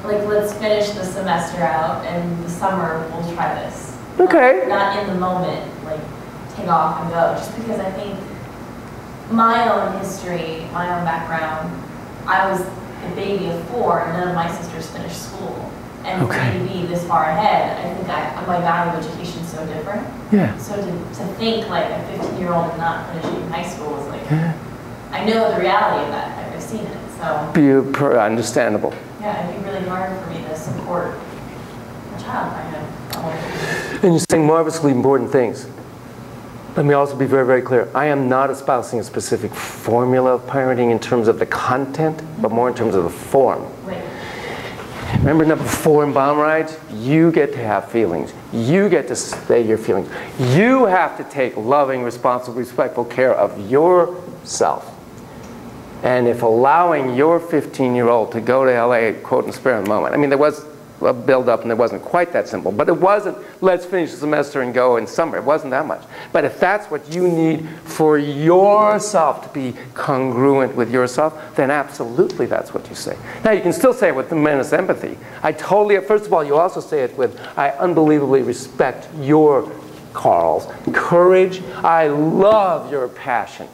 Speaker 8: like, let's finish the semester out, and the summer we'll try this.
Speaker 1: Okay.
Speaker 8: Not in the moment, like, take off and go. Just because I think my own history, my own background, I was a baby of 4, and none of my sisters finished school. And
Speaker 1: okay.
Speaker 8: to be this far ahead, I think my value of education is so different.
Speaker 1: Yeah.
Speaker 8: So to think like a 15-year-old and not finishing high school is like, I know the reality of that. I've seen it. So
Speaker 1: understandable.
Speaker 8: yeah, it'd be really hard for me to support a child if I had.
Speaker 1: And you're saying marvelously important things. Let me also be very, very clear. I am not espousing a specific formula of parenting in terms of the content, but more in terms of the form.
Speaker 8: Right.
Speaker 1: Remember number 4 in bomb rides? You get to have feelings. You get to say your feelings. You have to take loving, responsible, respectful care of yourself. And if allowing your 15-year-old to go to LA, quote, and spare a moment. I mean, there was a build-up and it wasn't quite that simple. But it wasn't, let's finish the semester and go in summer. It wasn't that much. But if that's what you need for yourself to be congruent with yourself, then absolutely that's what you say. Now, you can still say it with tremendous empathy. I totally, first of all, you also say it with, I unbelievably respect your, Carl's, courage. I love your passion.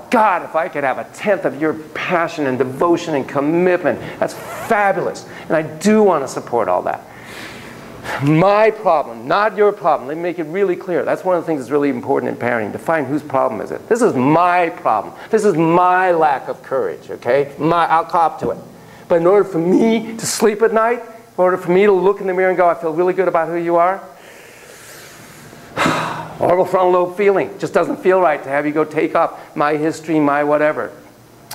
Speaker 1: God, if I could have a 1/10 of your passion and devotion and commitment, that's fabulous. And I do want to support all that. My problem, not your problem. Let me make it really clear. That's one of the things that's really important in parenting. Define whose problem is it. This is my problem. This is my lack of courage, okay? I'll cop to it. But in order for me to sleep at night, in order for me to look in the mirror and go, I feel really good about who you are, orbital frontal lobe feeling. Just doesn't feel right to have you go take up my history, my whatever.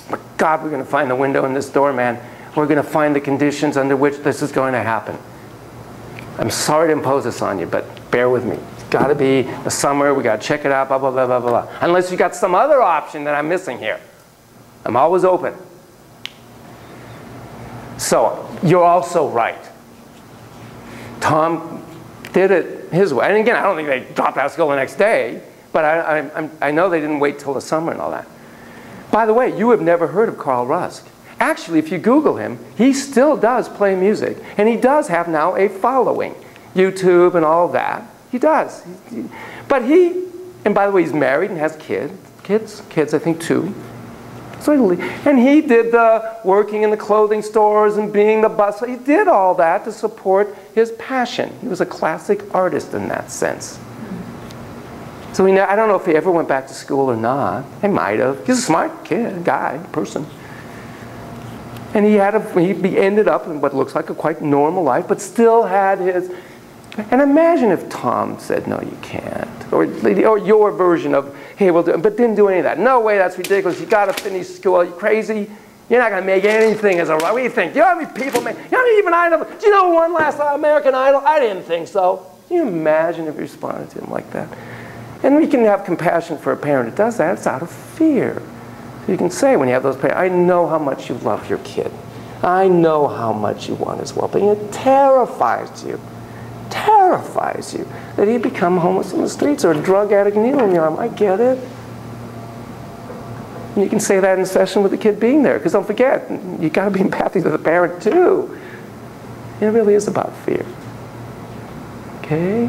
Speaker 1: But God, we're going to find the window in this door, man. We're going to find the conditions under which this is going to happen. I'm sorry to impose this on you, but bear with me. It's got to be the summer. We got to check it out, blah, blah, blah, blah, blah. Unless you got some other option that I'm missing here. I'm always open. So, you're also right. Tom did it his way. And again, I don't think they dropped out of school the next day, but I know they didn't wait till the summer and all that. By the way, you have never heard of Carl Rusk. Actually, if you Google him, he still does play music, and he does have now a following. YouTube and all that. He does. But and by the way, he's married and has kids, I think 2. And he did the working in the clothing stores and being the bus. He did all that to support his passion. He was a classic artist in that sense. So I don't know if he ever went back to school or not. He might have. He's a smart kid, person. And he ended up in what looks like a quite normal life, but still had his. And imagine if Tom said, no, you can't. Or your version of, hey, we'll do it, but didn't do any of that. No way, that's ridiculous. You got to finish school. Are you crazy? You're not going to make anything as a what do you think? You know how many people make? You know how many even Idol? Do you know who won last American Idol? I didn't think so. Can you imagine if you responded to him like that? And we can have compassion for a parent who does that. It's out of fear. So you can say when you have those parents, I know how much you love your kid. I know how much you want his well-being. It terrifies you that he'd become homeless on the streets or a drug addict needle in your arm. I get it. And you can say that in session with the kid being there, because don't forget, you got to be empathic to the parent too. It really is about fear. Okay?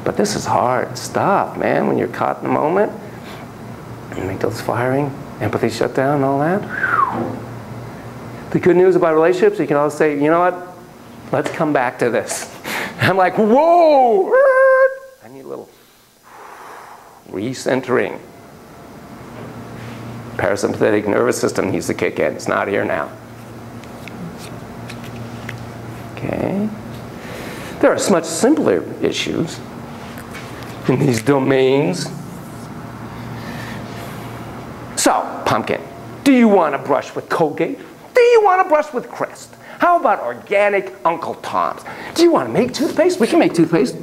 Speaker 1: But this is hard stuff, man, when you're caught in the moment. Amygdala's firing, empathy shut down and all that. The good news about relationships, you can always say, you know what? Let's come back to this. I'm like, whoa! I need a little recentering. Parasympathetic nervous system needs to kick in. It's not here now. Okay? There are much simpler issues in these domains. pumpkin? Do you want to brush with Colgate? Do you want to brush with Crest? How about organic Uncle Tom's? Do you want to make toothpaste? We can make toothpaste.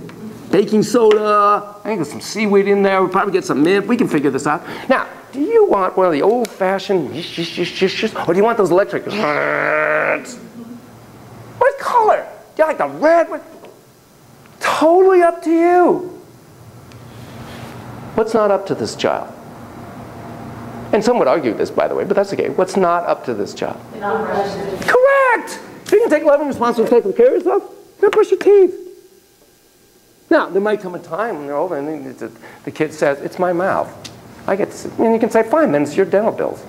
Speaker 1: Baking soda, I think there's some seaweed in there, we'll probably get some mint, we can figure this out. Now, do you want one of the old-fashioned, or do you want those electric? What color? Do you like the red? Totally up to you. What's not up to this child? And some would argue this, by the way, but that's okay. What's not up to this child? Correct! So you can take loving responsibility for care of yourself, you gotta brush your teeth. Now, there might come a time when they're older and the kid says, it's my mouth. I get to sit. And you can say, fine, then it's your dental bills.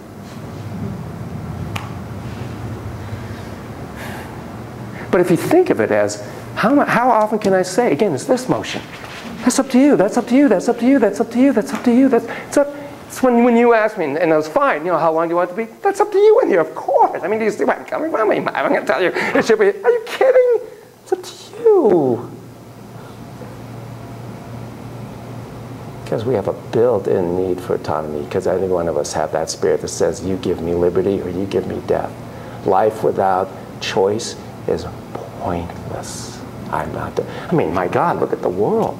Speaker 1: But if you think of it as, how often can I say, again, it's this motion. That's up to you, that's up to you, that's up to you, that's up to you, that's up to you. It's when you ask me, and it was fine, you know, how long do you want it to be? That's up to you in here, of course. I mean, do you see where I'm coming from? I'm going to tell you, it should be, are you kidding? It's up to you. Because we have a built-in need for autonomy, because any one of us have that spirit that says, you give me liberty or you give me death. Life without choice is pointless. I mean, my God, look at the world.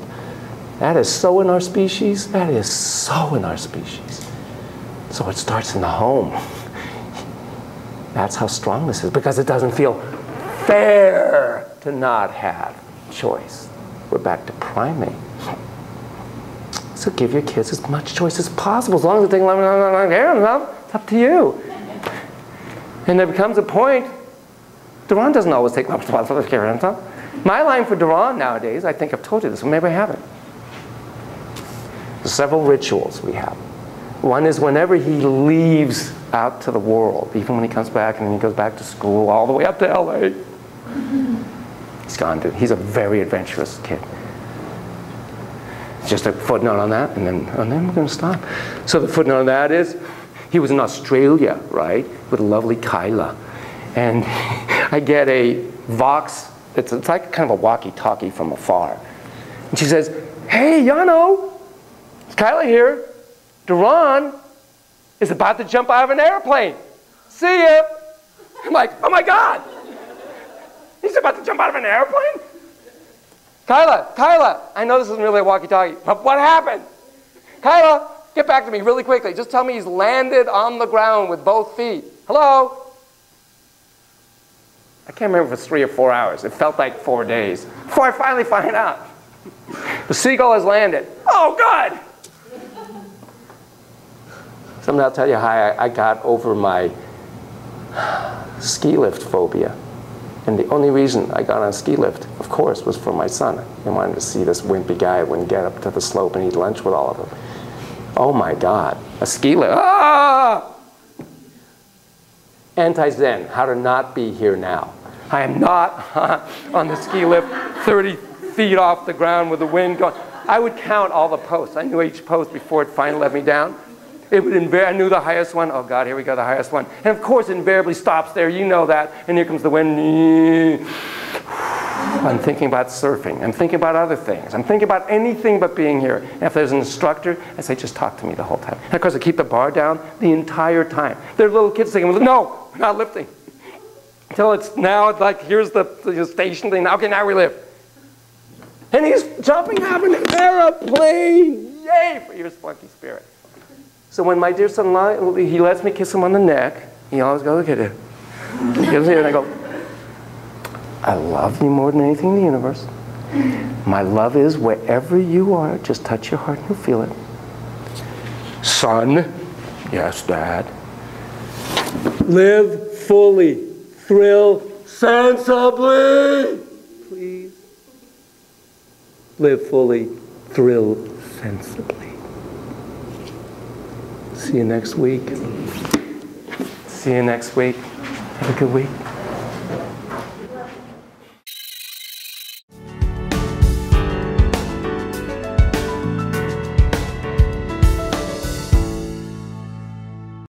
Speaker 1: That is so in our species. That is so in our species. So it starts in the home. That's how strong this is, because it doesn't feel fair to not have choice. We're back to primate. So give your kids as much choice as possible, as long as they take it's up to you. And there becomes a point, Duran doesn't always take responsibility for care of himself. My line for Duran nowadays, I think I've told you this, maybe I haven't. There's several rituals we have. One is whenever he leaves out to the world, even when he comes back and then he goes back to school all the way up to LA. He's a very adventurous kid. Just a footnote on that, and then we're going to stop. So the footnote on that is, he was in Australia, right, with lovely Kyla. And I get a Vox, it's like kind of a walkie-talkie from afar. And she says, hey, Yano, it's Kyla here. Duran is about to jump out of an airplane. See ya. I'm like, oh my God. He's about to jump out of an airplane? Kyla, I know this isn't really a walkie-talkie, but what happened? Kyla, get back to me really quickly. Just tell me he's landed on the ground with both feet. Hello? I can't remember if it's 3 or 4 hours. It felt like 4 days before I finally find out. The seagull has landed. Oh, good! So I'll tell you how I got over my ski lift phobia. And the only reason I got on a ski lift, of course, was for my son. I wanted to see this wimpy guy who wouldn't get up to the slope and eat lunch with all of them. Oh my God, a ski lift. Ah! Anti-Zen, how to not be here now. I am not on the ski lift 30 feet off the ground with the wind going. I would count all the posts. I knew each post before it finally let me down. It would I knew the highest one. Oh God, here we go, the highest one. And of course it invariably stops there, you know that. And here comes the wind. I'm thinking about surfing. I'm thinking about other things. I'm thinking about anything but being here. And if there's an instructor, I say, just talk to me the whole time. And of course I keep the bar down the entire time. There are little kids saying, no, we're not lifting. Until it's now, like, here's the station thing. Okay, now we lift. And he's jumping out of an airplane. Yay for your spunky spirit. So when my dear son-in-law, he lets me kiss him on the neck, he always goes, look at it. He gives me, and I go, I love you more than anything in the universe. My love is wherever you are, just touch your heart and you'll feel it. Son, yes, Dad. Live fully, thrill sensibly. Please. Live fully, thrill sensibly. See you next week. See you next week. Have a good week.